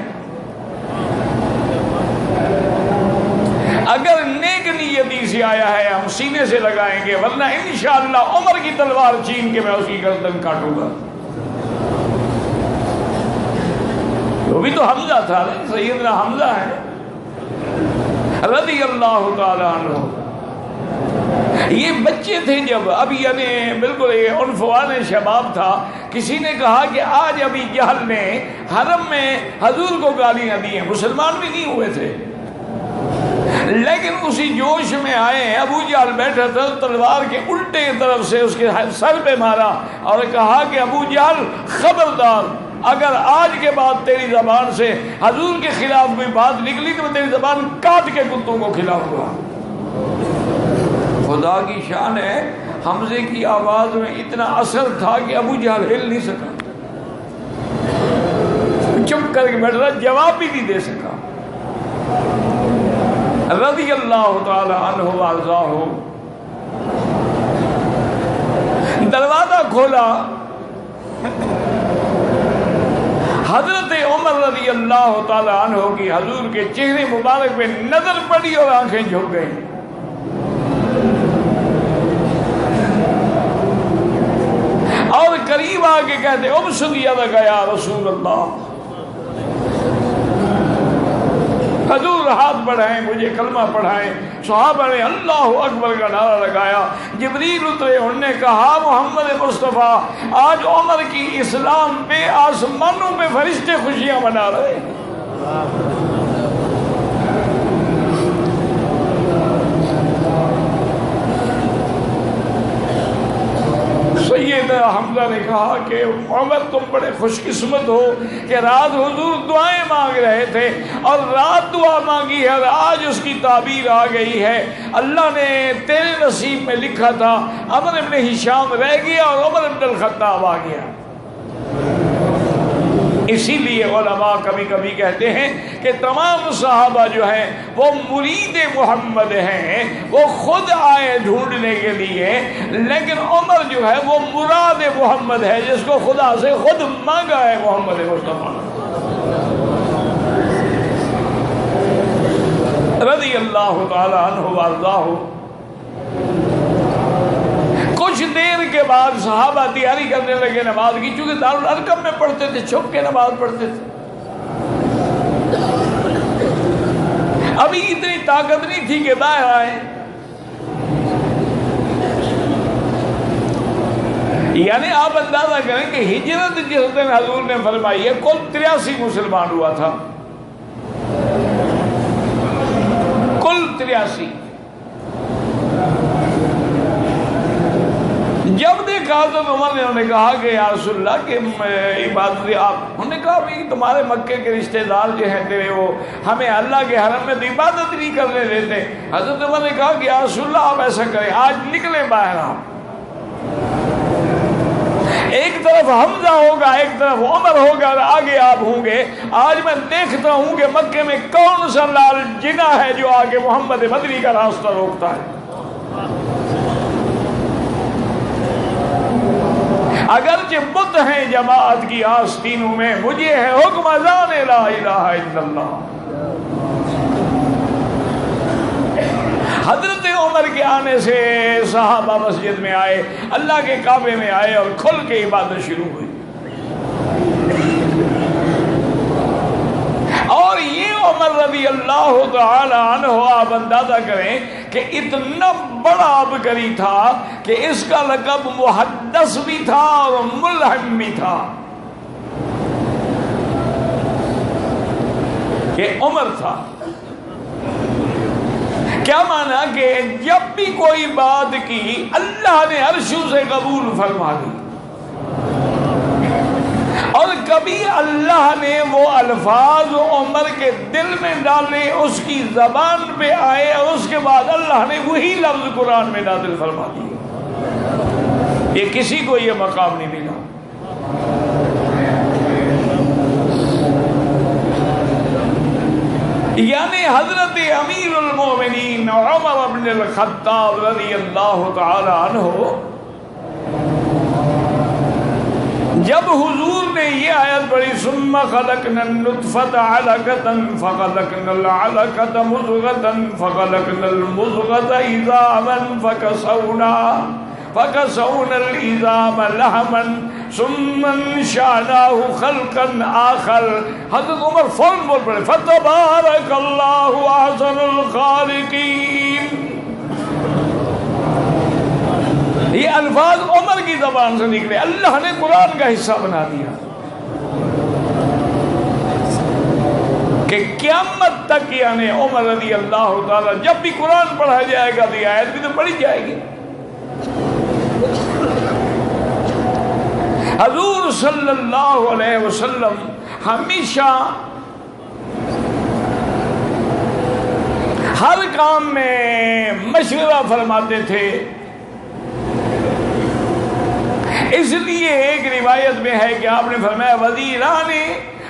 S1: اگر نیک نیتی سے آیا ہے ہم سینے سے لگائیں گے، ورنہ انشاءاللہ عمر کی تلوار چھین کے میں اس کی گردن کاٹوں گا۔ وہ بھی تو حمزہ تھا، سیدنا حمزہ ہے رضی اللہ تعالی عنہ۔ یہ بچے تھے جب، اب یعنی بالکل عنفوان شباب تھا۔ کسی نے کہا کہ آج ابھی جہل نے حرم میں حضور کو گالیاں دی ہیں، مسلمان بھی نہیں ہوئے تھے، لیکن اسی جوش میں آئے، ابو جہل بیٹھا تھا، تلوار کے الٹے طرف سے اس کے سر پہ مارا اور کہا کہ ابو جہل خبردار، اگر آج کے بعد تیری زبان سے حضور کے خلاف کوئی بات نکلی تو میں تیری زبان کاٹ کے کتوں کو کھلاؤں گا۔ خدا کی شان ہے، حمزے کی آواز میں اتنا اثر تھا کہ ابو جہل ہل نہیں سکا، چپ کر کے بیٹھ رہا، جواب بھی نہیں دے سکا رضی اللہ تعالی عنہ وارضاہ۔ دروازہ کھولا، حضرت عمر رضی اللہ تعالی عنہ کی حضور کے چہرے مبارک پہ نظر پڑی اور آنکھیں جھک گئیں۔ اور قریب آ کے کہتے ابسط یدک یا رسول اللہ، حضور ہاتھ بڑھائیں، مجھے کلمہ پڑھائیں۔ صحابہ نے اللہ اکبر کا نعرہ لگایا، جبریل اترے، انہوں نے کہا محمد مصطفیٰ آج عمر کی اسلام پہ آسمانوں پہ فرشتے خوشیاں منا رہے ہیں۔ سیدنا حمزہ نے کہا کہ عمر تم بڑے خوش قسمت ہو کہ رات حضور دعائیں مانگ رہے تھے اور رات دعا مانگی ہے اور آج اس کی تعبیر آ گئی ہے۔ اللہ نے تیرے نصیب میں لکھا تھا عمر ابن ہشام رہ گیا اور عمر ابن الخطاب آ گیا۔ اسی لیے علماء کبھی کبھی کہتے ہیں کہ تمام صحابہ جو ہیں وہ مرید محمد ہیں، وہ خود آئے ڈھونڈنے کے لیے، لیکن عمر جو ہے وہ مراد محمد ہے، جس کو خدا سے خود مانگا ہے محمد مصطفیٰ رضی اللہ تعالی عنہ وارضاہ۔ کچھ دیر کے بعد صحابہ تیاری کرنے لگے نماز کی، چونکہ دارالارقم میں پڑھتے تھے، چھپ کے نماز پڑھتے تھے، ابھی اتنی طاقت نہیں تھی کہ باہر آئے۔ یعنی آپ اندازہ کریں کہ ہجرت جس دن حضور نے فرمائی ہے کل 83 مسلمان ہوا تھا، کل 83۔ جب دیکھا حضرت عمر نے انہوں نے کہا کہ یا رسول اللہ کہ عبادت آپ، انہوں نے کہا بھئی تمہارے مکے کے رشتہ دار جو ہیں تیرے وہ ہمیں اللہ کے حرم میں تو عبادت نہیں کرنے دیتے۔ حضرت عمر نے کہا کہ یا رسول اللہ آپ ایسا کریں، آج نکلیں باہر، آپ ایک طرف حمزہ ہوگا ایک طرف عمر ہوگا اور آگے آپ ہوں گے۔ آج میں دیکھتا ہوں کہ مکے میں کون سا لال جنا ہے جو آگے محمد مدنی کا راستہ روکتا ہے۔ اگرچہ بت ہیں جماعت کی آستینوں میں، مجھے ہے حکم اذان لا الہ الا اللہ۔ حضرت عمر کے آنے سے صحابہ مسجد میں آئے، اللہ کے کعبے میں آئے اور کھل کے عبادت شروع ہوئی۔ اور یہ عمر رضی اللہ اللہ تعالی عنہ آپ اندازہ کریں کہ اتنا بڑا عبقری تھا کہ اس کا لقب محدث بھی تھا اور ملحم بھی تھا. یہ عمر تھا. کیا مانا کہ جب بھی کوئی بات کی اللہ نے عرشوں سے قبول فرما دی، اور کبھی اللہ نے وہ الفاظ عمر کے دل میں ڈالے، اس کی زبان پہ آئے، اور اس کے بعد اللہ نے وہی لفظ قرآن میں نازل فرما دیے. یہ کسی کو یہ مقام نہیں ملا. یعنی حضرت امیر المومنین عمر بن الخطاب رضی اللہ تعالی عنہ، جب حضور نے یہ آیت پڑھی ثم خلقنا النطفة علقة فخلقنا العلقة مضغة فخلقنا المضغة عظاما فكسونا العظام لحما ثم انشأناه خلقا آخر، حضرت عمر فوراً بول پڑے فتبارک اللہ احسن الخالقین. یہ الفاظ عمر کی زبان سے نکلے، اللہ نے قرآن کا حصہ بنا دیا کہ قیامت تک یعنی عمر رضی اللہ تعالی جب بھی قرآن پڑھا جائے گا تو یہ آیت بھی تو پڑھی جائے گی. حضور صلی اللہ علیہ وسلم ہمیشہ ہر کام میں مشورہ فرماتے تھے. اس لیے ایک روایت میں ہے کہ آپ نے فرمایا وزیران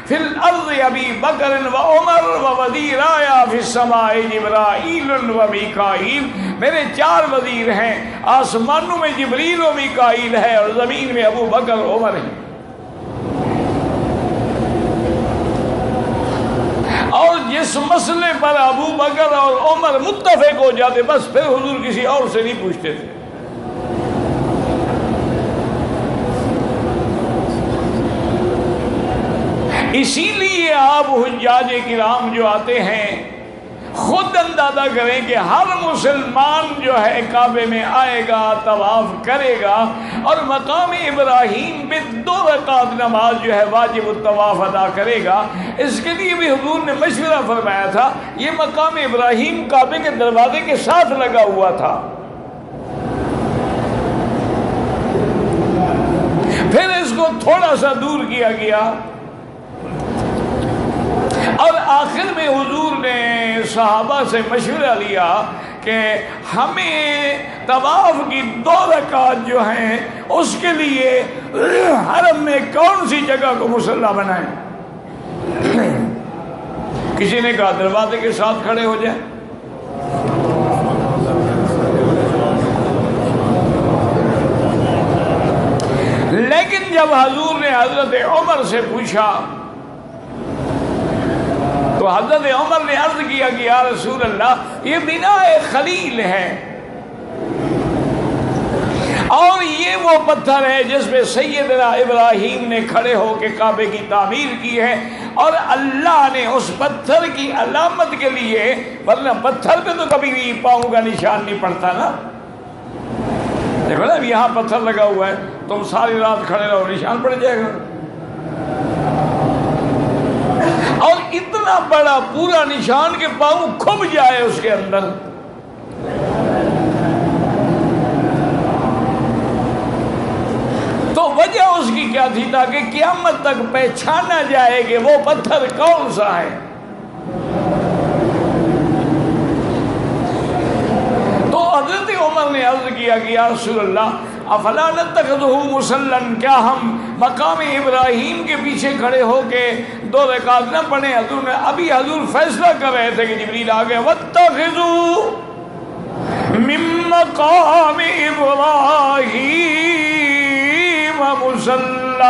S1: فی الارض ابی بکر و عمر و وزیرایا فی السماء جبرائیل و میکائیل، میرے 4 وزیر ہیں، آسمانوں میں جبریل و میکائیل ہے اور زمین میں ابو بکر و عمر ہیں. اور جس مسئلے پر ابو بکر اور عمر متفق ہو جاتے بس پھر حضور کسی اور سے نہیں پوچھتے تھے. اسی لیے آپ حجاج کرام جو آتے ہیں خود اندازہ کریں کہ ہر مسلمان جو ہے کعبے میں آئے گا، طواف کرے گا، اور مقام ابراہیم پہ 2 رکعت نماز جو ہے واجب الطواف ادا کرے گا. اس کے لیے بھی حضور نے مشورہ فرمایا تھا. یہ مقام ابراہیم کعبے کے دروازے کے ساتھ لگا ہوا تھا. پھر اس کو تھوڑا سا دور کیا گیا، اور آخر میں حضور نے صحابہ سے مشورہ لیا کہ ہمیں طواف کی 2 رکعت جو ہیں اس کے لیے حرم میں کون سی جگہ کو مصلی بنائیں. کسی نے کہا دروازے کے ساتھ کھڑے ہو جائیں. لیکن جب حضور نے حضرت عمر سے پوچھا تو حضرت عمر نے عرض کیا کہ یا رسول اللہ یہ بناء خلیل ہے، اور یہ وہ پتھر ہے جس پہ سیدنا ابراہیم نے کھڑے ہو کے کعبے کی تعمیر کی ہے، اور اللہ نے اس پتھر کی علامت کے لیے، ورنہ پتھر پہ تو کبھی پاؤں کا نشان نہیں پڑتا نا. دیکھو نا یہاں پتھر لگا ہوا ہے، تم ساری رات کھڑے رہو نشان پڑ جائے گا. اور اتنا بڑا پورا نشان کہ پاؤں کھب جائے اس کے اندر. تو وجہ اس کی کیا تھی؟ تاکہ قیامت تک پہچانا جائے کہ وہ پتھر کون سا ہے. تو حضرت عمر نے عرض کیا کہ یا رسول اللہ افلا نتخذہ مصلن، کیا ہم مقام ابراہیم کے پیچھے کھڑے ہو کے 2 رکعت نہ پڑھیں؟ حضور فیصلہ کر رہے تھے کہ جبریل آ گئے. واتخذوا من مقام ابراہیم مصلی،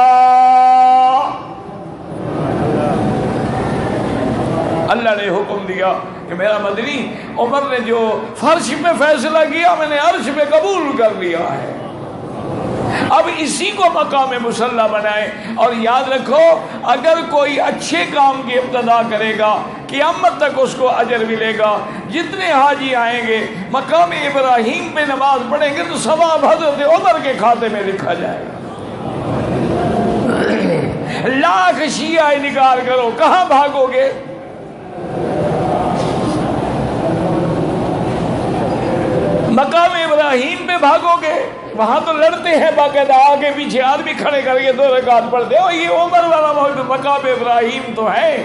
S1: اللہ نے حکم دیا کہ میرا مدنی عمر نے جو فرش پہ فیصلہ کیا میں نے عرش پہ قبول کر لیا ہے. اب اسی کو مقام مصلی بنائے. اور یاد رکھو اگر کوئی اچھے کام کی ابتدا کرے گا قیامت تک اس کو اجر ملے گا. جتنے حاجی آئیں گے مقام ابراہیم پہ نماز پڑھیں گے تو ثواب حضرت عمر کے کھاتے میں لکھا جائے گا. لاکھ شیعہ انکار کرو کہاں بھاگو گے؟ مقام ابراہیم پہ بھاگو گے؟ وہاں تو لڑتے ہیں باقاعدہ آگے پیچھے آدمی کھڑے کر کے 2 رکعت پڑھتے ہو. یہ عمر والا مقام ابراہیم تو ہے.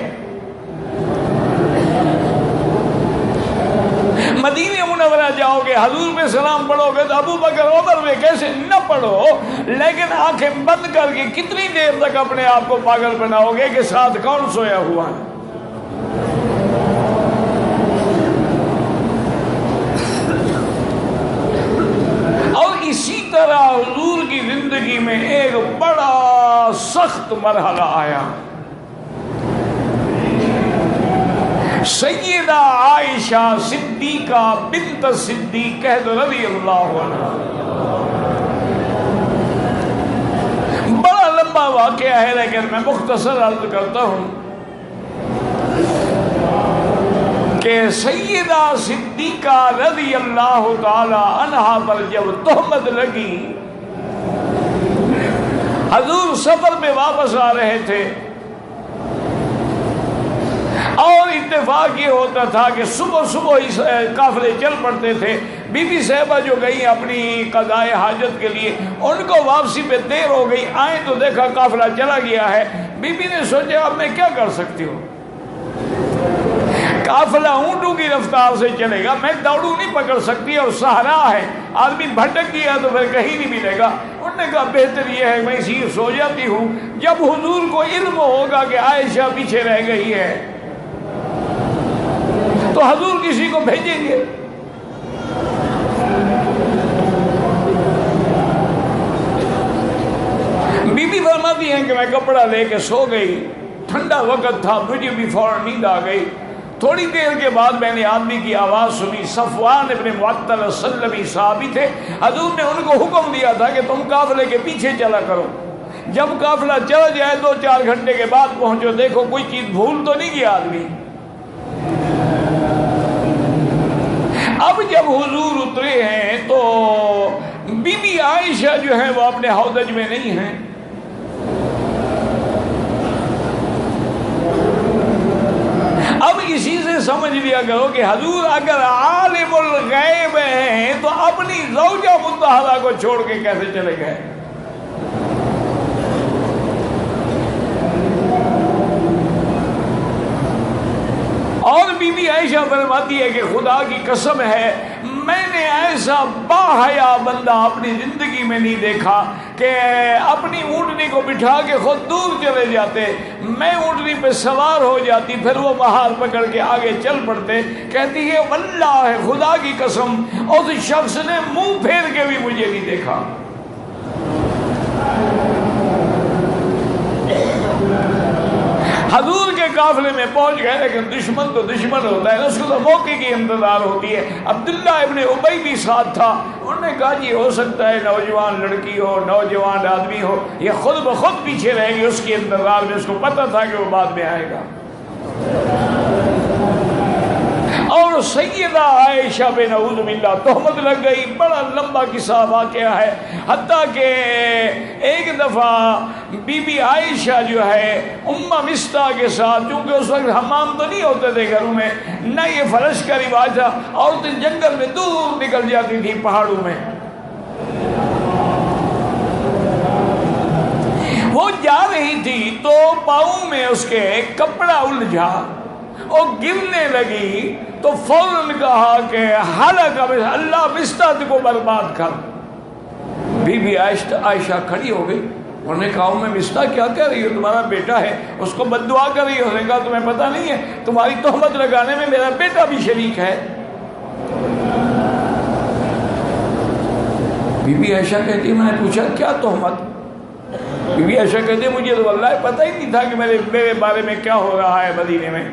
S1: مدینہ منورہ جاؤ گے حضور پہ سلام پڑھو گے تو ابو بکر عمر میں کیسے نہ پڑھو، لیکن آنکھیں بند کر کے کتنی دیر تک اپنے آپ کو پاگل بناؤ گے کہ ساتھ کون سویا ہوا ہے؟ اسی طرح حضور کی زندگی میں ایک بڑا سخت مرحلہ آیا. سیدہ عائشہ صدیقہ بنت صدیق رضی اللہ عنہ. بڑا لمبا واقعہ ہے لیکن میں مختصر عرض کرتا ہوں کہ سیدہ صدیقہ رضی اللہ تعالی عنہا پر جب تہمت لگی، حضور سفر میں واپس آ رہے تھے اور اتفاق یہ ہوتا تھا کہ صبح صبح ہی قافلے چل پڑتے تھے. بی بی صاحبہ جو گئی اپنی قضائے حاجت کے لیے ان کو واپسی پہ دیر ہو گئی، آئیں تو دیکھا قافلہ چلا گیا ہے. بی بی نے سوچا اب میں کیا کر سکتی ہوں، قافلہ اونٹوں کی رفتار سے چلے گا، میں دوڑوں نہیں پکڑ سکتی اور صحرا ہے، آدمی بھٹک گیا تو پھر کہیں نہیں ملے گا. انہوں نے کہا بہتر یہ ہے میں اسی سو جاتی ہوں، جب حضور کو علم ہوگا کہ عائشہ پیچھے رہ گئی ہے تو حضور کسی کو بھیجیں گے. بی بی فرماتی ہیں کہ میں کپڑا لے کے سو گئی، ٹھنڈا وقت تھا، مجھے بھی فوراً نیند آ گئی. تھوڑی دیر کے بعد میں نے آدمی کی آواز سنی. صفوان ابن معطل السلمی صحابی تھے. حضور نے ان کو حکم دیا تھا کہ تم قافلے کے پیچھے چلا کرو، جب قافلہ چلا جائے 2-4 گھنٹے کے بعد پہنچو، دیکھو کوئی چیز بھول تو نہیں گیا آدمی. اب جب حضور اترے ہیں تو بی بی عائشہ جو ہے وہ اپنے ہودج میں نہیں ہیں. اب اسی سے سمجھ لیا کرو کہ حضور اگر عالم الغیب ہیں تو اپنی زوجہ مطہرہ کو چھوڑ کے کیسے چلے گئے؟ اور بی بی عائشہ فرماتی ہے کہ خدا کی قسم ہے میں نے ایسا باحیا بندہ اپنی زندگی میں نہیں دیکھا کہ اپنی اونٹنی کو بٹھا کے خود دور چلے جاتے، میں اونٹنی پہ سوار ہو جاتی، پھر وہ مہار پکڑ کے آگے چل پڑتے. کہتی ہے واللہ ہے خدا کی قسم اس شخص نے منہ پھیر کے بھی مجھے نہیں دیکھا. حضور کے قافلے میں پہنچ گئے لیکن دشمن تو دشمن ہوتا ہے نا، اس کو تو موقع کی انتظار ہوتی ہے. عبداللہ ابن ابی بھی ساتھ تھا. انہوں نے کہا جی ہو سکتا ہے نوجوان لڑکی ہو، نوجوان آدمی ہو، یہ خود بخود پیچھے رہے گی اس کے انتظار میں. اس کو پتہ تھا کہ وہ بعد میں آئے گا. اور سیدہ عائشہ پہ نعوذ باللہ تہمت لگ گئی. بڑا لمبا قصہ واقعہ ہے، حتیٰ کہ ایک دفعہ بی بی عائشہ جو ہے امہ مستہ کے ساتھ، چونکہ اس وقت حمام تو نہیں ہوتے تھے گھروں میں، نہ یہ فرش کا رواج تھا، عورتیں جنگل میں دور نکل جاتی تھی پہاڑوں میں. وہ جا رہی تھی تو پاؤں میں اس کے کپڑا الجھا اور گرنے لگی تو فوراً کہا کہ ہلاک اللہ مستہ کو برباد کر. بی بی عائشہ کھڑی ہو گئی. انہوں نے کہا میں مستہ کیا کہہ رہی ہو، تمہارا بیٹا ہے، اس کو بد دعا کر رہی ہو. نے کہا تمہیں پتہ نہیں ہے تمہاری تہمت لگانے میں میرا بیٹا بھی شریک ہے. بی بی عائشہ کہتی ہے میں نے پوچھا کیا تہمت؟ بی بی عائشہ کہتی ہے مجھے تو واللہ پتہ ہی نہیں تھا کہ میرے بارے میں کیا ہو رہا ہے مدینے میں.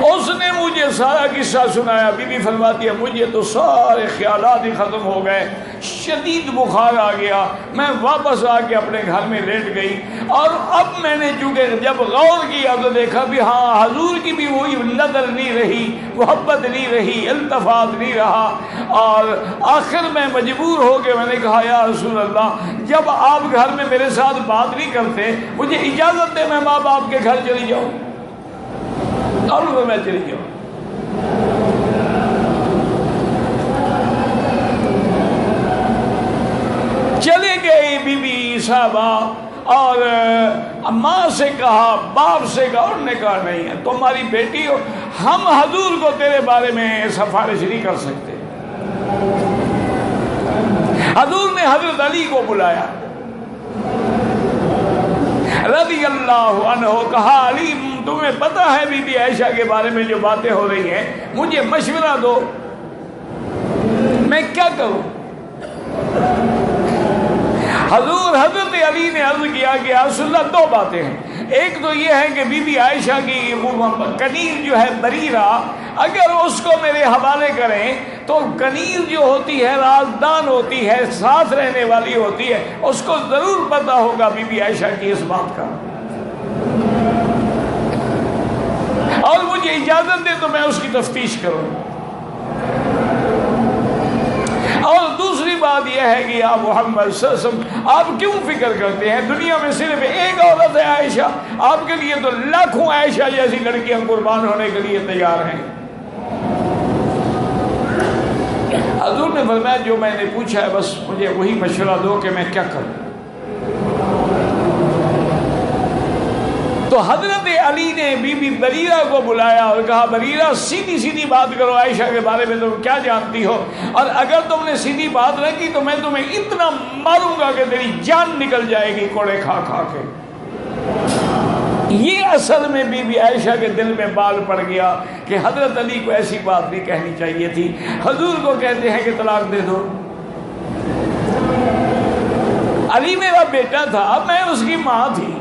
S1: اس نے مجھے سارا قصہ سنایا. بی بی فرماتی ہے مجھے تو سارے خیالات ہی ختم ہو گئے, شدید بخار آ گیا. میں واپس آ کے اپنے گھر میں لیٹ گئی, اور اب میں نے چونکہ جب غور کیا تو دیکھا بھی ہاں حضور کی بھی وہی نظر نہیں رہی, محبت نہیں رہی, التفات نہیں رہا. اور آخر میں مجبور ہو کے میں نے کہا یا رسول اللہ, جب آپ گھر میں میرے ساتھ بات نہیں کرتے, مجھے اجازت دے میں ماں باپ کے گھر چلی جاؤں. اور میں چلی جاؤں. چلے گئے بی بی صاحبہ, اور ماں سے کہا, باپ سے کہا, انہوں نے کہا نہیں ہے تمہاری بیٹی ہو, ہم حضور کو تیرے بارے میں سفارش نہیں کر سکتے. حضور نے حضرت علی کو بلایا رضی اللہ عنہ, کہا علی تمہیں پتہ ہے بی بی عائشہ کے بارے میں جو باتیں ہو رہی ہیں, مجھے مشورہ دو میں کیا کروں. حضرت علی نے عرض کیا کہ یا رسول اللہ دو باتیں ہیں. ایک تو یہ ہے کہ بی بی عائشہ کی کنیز جو ہے بریرہ, اگر اس کو میرے حوالے کریں تو کنیز جو ہوتی ہے رازدان ہوتی ہے, ساتھ رہنے والی ہوتی ہے, اس کو ضرور پتہ ہوگا بی بی عائشہ کی اس بات کا, اور مجھے اجازت دے تو میں اس کی تفتیش کروں. اور دوسری بات یہ ہے کہ آپ محمد صلی اللہ علیہ وسلم آپ کیوں فکر کرتے ہیں, دنیا میں صرف ایک عورت ہے عائشہ, آپ کے لیے تو لاکھوں عائشہ جیسی لڑکیاں قربان ہونے کے لیے تیار ہیں. حضور نے فرمایا جو میں نے پوچھا ہے بس مجھے وہی مشورہ دو کہ میں کیا کروں. تو حضرت علی نے بی بی بریرہ کو بلایا اور کہا بریرہ سیدھی سیدھی بات کرو, عائشہ کے بارے میں تم کیا جانتی ہو, اور اگر تم نے سیدھی بات نہ کی تو میں تمہیں اتنا ماروں گا کہ تیری جان نکل جائے گی کوڑے کھا کھا کے. یہ اصل میں بی بی عائشہ کے دل میں بال پڑ گیا کہ حضرت علی کو ایسی بات نہیں کہنی چاہیے تھی. حضور کو کہتے ہیں کہ طلاق دے دو. علی میرا بیٹا تھا, اب میں اس کی ماں تھی,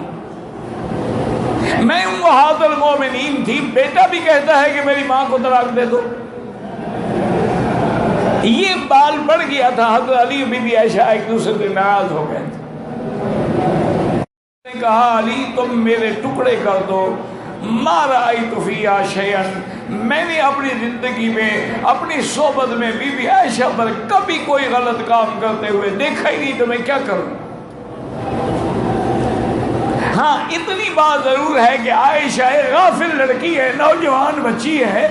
S1: میں امہات المومنین تھی, بیٹا بھی کہتا ہے کہ میری ماں کو طلاق دے دو. یہ بال بڑھ گیا تھا. حضرت علی بی بی عائشہ ایک دوسرے سے ناراض ہو گئے تھے. نے کہا علی تم میرے ٹکڑے کر دو, ما رأیت فیہا شیئا, میں نے اپنی زندگی میں اپنی صحبت میں بی بی عائشہ پر کبھی کوئی غلط کام کرتے ہوئے دیکھا ہی نہیں, تو میں کیا کروں. ہاں اتنی بات ضرور ہے کہ عائشہ غافل لڑکی ہے, نوجوان بچی ہے,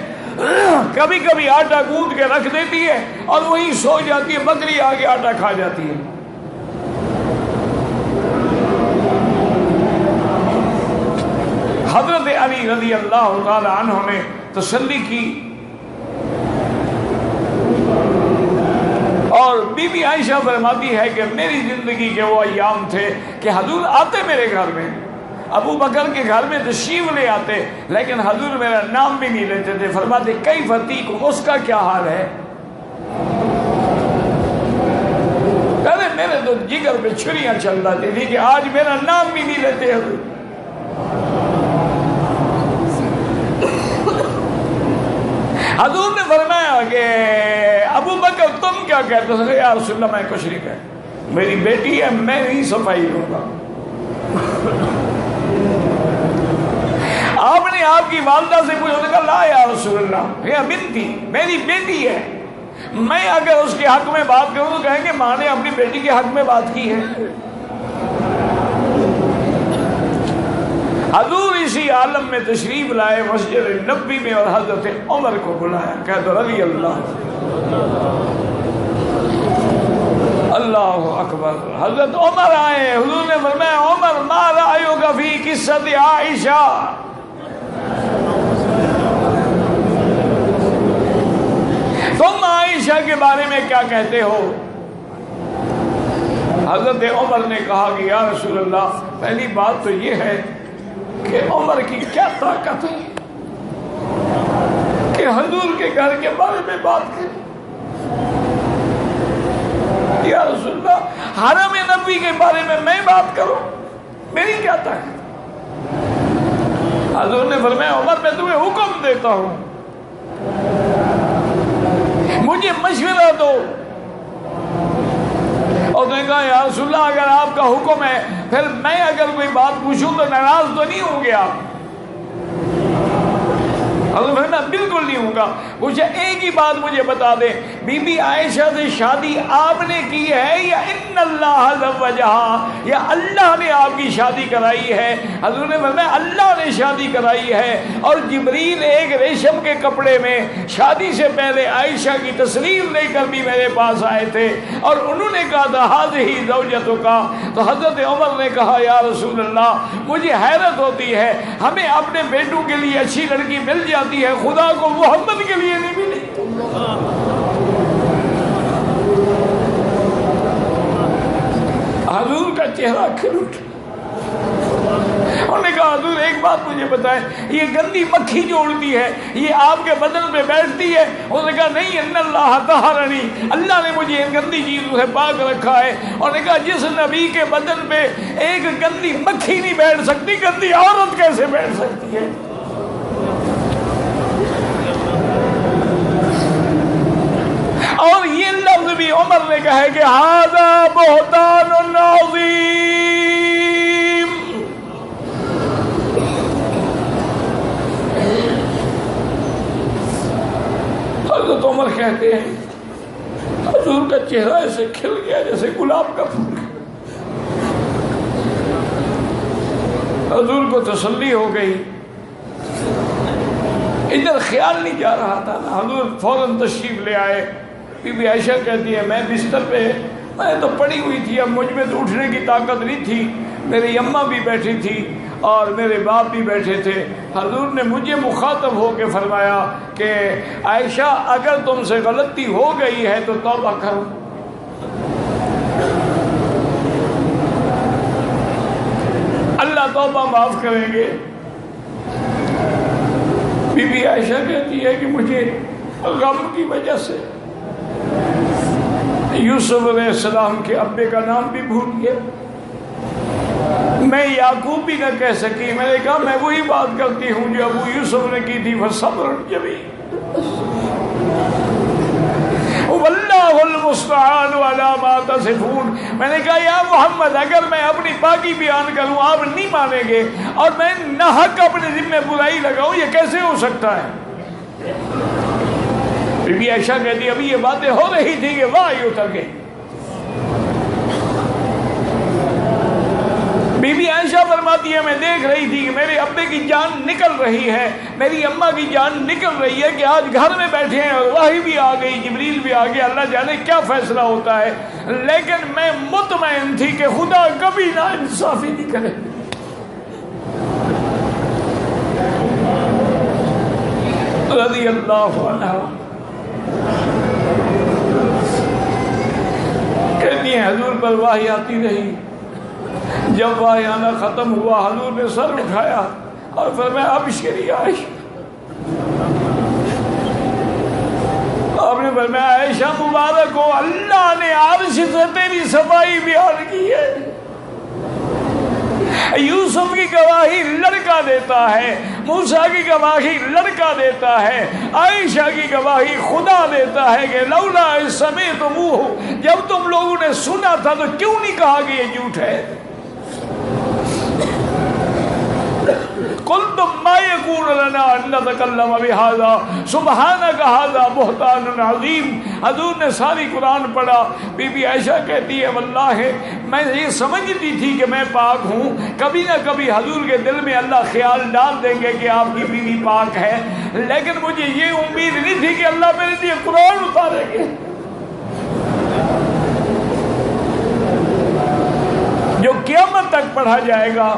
S1: کبھی کبھی آٹا گوندھ کے رکھ دیتی ہے اور وہیں سو جاتی ہے, بکری آگے آٹا کھا جاتی ہے. حضرت علی رضی اللہ تعالی عنہ نے تسلی کی, اور بی بی عائشہ فرماتی ہے کہ میری زندگی کے وہ ایام تھے کہ حضور آتے میرے گھر میں, ابو بکر کے گھر میں تشریف لے آتے, لیکن حضور میرا نام بھی نہیں لیتے تھے. فرماتے کئی فتیکم, اس کا کیا حال ہے. کہتے میرے تو جگر پہ چھریاں چل رہتی تھی کہ آج میرا نام بھی نہیں لیتے حضور. حضور نے فرمایا کہ ابو بکر تم کیا کہتے ہو. یا رسول اللہ میں کچھ نہیں کہتا, میری بیٹی ہے, میں نہیں صفائی دوں گا. آپ نے آپ کی والدہ سے پوچھا, کہا لا یا رسول اللہ یہ بنتی, میری بیٹی ہے, میں اگر اس کے حق میں بات کروں تو کہیں گے ماں نے اپنی بیٹی کے حق میں بات کی ہے. حضور اسی عالم میں تشریف لائے مسجد نبوی میں, اور حضرت عمر کو بلایا, کہتے رضی اللہ اللہ اکبر. حضرت عمر آئے, حضور نے فرمایا عمر ما رأیک فی قصۃ عائشہ, تم عائشہ کے بارے میں کیا کہتے ہو. حضرت عمر نے کہا کہ یا رسول اللہ پہلی بات تو یہ ہے کہ عمر کی کیا طاقت ہے کہ حضور کے گھر کے بارے میں بات کریں. یا رسول اللہ حرم نبوی کے بارے میں بات کروں, میری کیا طاقت. حضور نے فرمایا عمر میں تمہیں حکم دیتا ہوں، مجھے مشورہ دو۔ اور نے کہا یا رسول اللہ اگر آپ کا حکم ہے پھر میں اگر کوئی بات پوچھوں تو ناراض تو نہیں ہوں گے آپ؟ حضور میں بالکل نہیں ہوں گا۔ پوچھا ایک ہی بات مجھے بتا دیں، بی بی عائشہ سے شادی آپ نے کی ہے یا ان اللہ زوجہا، یا اللہ نے آپ کی شادی کرائی ہے؟ حضور نے فرمایا اللہ نے شادی کرائی ہے۔ اور جبریل ایک ریشم کے کپڑے میں شادی سے پہلے عائشہ کی تصویر لے کر بھی میرے پاس آئے تھے اور انہوں نے کہا تھا ہذہ زوجتک۔ تو حضرت عمر نے کہا یا رسول اللہ مجھے حیرت ہوتی ہے، ہمیں اپنے بیٹوں کے لیے اچھی لڑکی مل جاتی ہے، خدا کو محمد کے لیے نہیں ملی۔ حضور کا چہرہ کھل اٹھا۔ انہوں نے کہا حضور ایک بات مجھے بتائیں، یہ گندی مکھی جو اڑتی ہے یہ آپ کے بدن پہ بیٹھتی ہے؟ انہوں نے کہا نہیں، ان اللہ طہرنی، اللہ نے مجھے ان گندی چیزوں سے پاک رکھا ہے۔ انہوں نے کہا جس نبی کے بدن پہ ایک گندی مکھی نہیں بیٹھ سکتی، گندی عورت کیسے بیٹھ سکتی ہے؟ اور یہ لفظ بھی عمر نے کہا ہے کہ ھذا بہتان عظیم۔ حضرت عمر کہتے ہیں حضور کا چہرہ ایسے کھل گیا جیسے گلاب کا پھول۔ حضور کو تسلی ہو گئی، ادھر خیال نہیں جا رہا تھا نا۔ حضور فوراً تشریف لے آئے۔ بی بی عائشہ کہتی ہے میں بستر پہ میں تو پڑی ہوئی تھی، اب مجھ میں تو اٹھنے کی طاقت نہیں تھی، میری اماں بھی بیٹھی تھی اور میرے باپ بھی بیٹھے تھے۔ حضور نے مجھے مخاطب ہو کے فرمایا کہ عائشہ اگر تم سے غلطی ہو گئی ہے تو توبہ کرو، اللہ توبہ معاف کریں گے۔ بی بی عائشہ کہتی ہے کہ مجھے غم کی وجہ سے یوسف علیہ السلام کے ابے کا نام بھی بھول گیا، میں یعقوب بھی نہ کہہ سکی۔ میں نے کہا میں وہی بات کرتی ہوں جو ابو یوسف نے کی تھی، فصبر جمیل واللہ المستعان علی ما تصفون۔ میں نے کہا یا محمد اگر میں اپنی پاکی بیان کروں آپ نہیں مانیں گے اور میں ناحق اپنے ذمہ برائی لگاؤں، یہ کیسے ہو سکتا ہے؟ بی بی عائشہ کہتی ابھی یہ باتیں ہو رہی تھی کہ وحی اتر گئی۔ بی بی عائشہ فرماتی ہے میں دیکھ رہی تھی کہ میرے ابے کی جان نکل رہی ہے، میری اماں کی جان نکل رہی ہے کہ آج گھر میں بیٹھے ہیں اور وحی بھی آ گئی، جبریل بھی آ گیا، اللہ جانے کیا فیصلہ ہوتا ہے۔ لیکن میں مطمئن تھی کہ خدا کبھی نا انصافی نہیں کرے۔ رضی اللہ عنہ کہتی ہیں حضور پر وحی آتی رہی، جب وحی آنا ختم ہوا حضور نے سر اٹھایا اور فرمایا ابشری عائشہ۔ آپ نے فرمایا عائشہ مبارک ہو، اللہ نے عرش سے تیری صفائی بیان کی ہے۔ یوسف کی گواہی لڑکا دیتا ہے، موسیٰ کی گواہی لڑکا دیتا ہے، عائشہ کی گواہی خدا دیتا ہے کہ لولا اذ سمعتموہ، جب تم لوگوں نے سنا تھا تو کیوں نہیں کہا کہ یہ جھوٹ ہے؟ قلتم ما یکون لنا ان نتکلم بہذا سبحانک ھذا بہتان عظیم۔ حضور نے ساری قرآن پڑھا۔ بی بی عائشہ کہتی ہے واللہ میں یہ سمجھتی تھی کہ میں پاک ہوں، کبھی نہ کبھی حضور کے دل میں اللہ خیال ڈال دیں گے کہ آپ کی بیوی پاک ہے، لیکن مجھے یہ امید نہیں تھی کہ اللہ میرے لیے قرآن اتاریں گے جو قیامت تک پڑھا جائے گا۔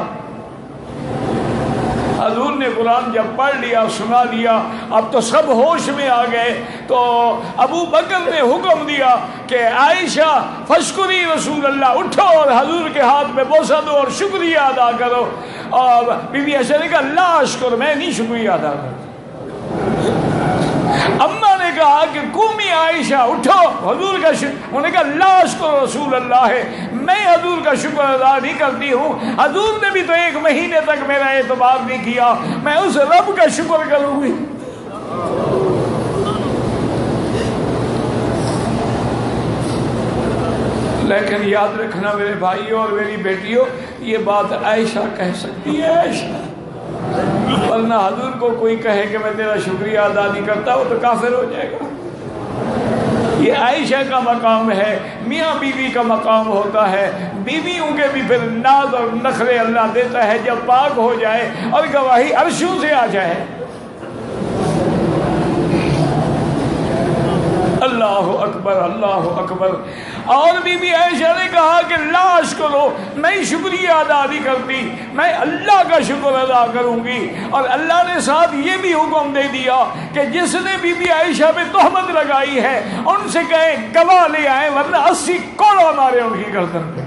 S1: حضور نے قرآن جب پڑھ لیا سنا لیا، اب تو سب ہوش میں آ گئے، تو ابو بکر نے حکم دیا کہ عائشہ فشکری رسول اللہ، اٹھو اور حضور کے ہاتھ میں بوسہ دو اور شکریہ ادا کرو۔ اور بی بی عائشہ نے کہا لا اشکر، میں نہیں شکریہ ادا کرتا۔ اماں نے کہا کہ قومی عائشہ اٹھو حضور کا انہوں نے کہا لا اشکر رسول اللہ ہے، میں حضور کا شکر ادا نہیں کرتی ہوں؟ حضور نے بھی تو 1 مہینے تک میرا اعتبار نہیں کیا، میں اس رب کا شکر کروں گی۔ لیکن یاد رکھنا میرے بھائیوں اور میری بیٹیوں، یہ بات عائشہ کہہ سکتی ہے، عائشہ، ورنہ حضور کو کوئی کہے کہ میں تیرا شکریہ ادا نہیں کرتا، وہ تو کافر ہو جائے گا۔ یہ عائشہ کا مقام ہے، میاں بیوی کا مقام ہوتا ہے۔ بیویوں کے بھی پھر ناز اور نخرے اللہ دیتا ہے جب پاک ہو جائے اور گواہی عرشوں سے آ جائے۔ اللہ اکبر، اللہ اکبر۔ اور بی بی عائشہ نے کہا کہ لا اشکرو، میں شکریہ ادا نہیں کرتی، میں اللہ کا شکر ادا کروں گی۔ اور اللہ نے ساتھ یہ بھی حکم دے دیا کہ جس نے بی بی عائشہ پہ تہمت لگائی ہے ان سے کہیں گواہ لے آئے، ورنہ 80 کوڑا مارے ان کی گردن پہ۔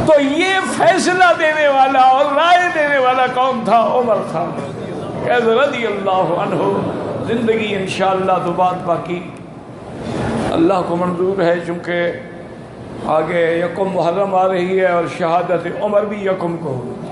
S1: تو یہ فیصلہ دینے والا اور رائے دینے والا کون تھا؟ عمر تھا رضی اللہ عنہ۔ زندگی انشاءاللہ تو بات باقی اللہ کو منظور ہے، چونکہ آگے 1 محرم آ رہی ہے اور شہادت عمر بھی 1 کو ہوگی۔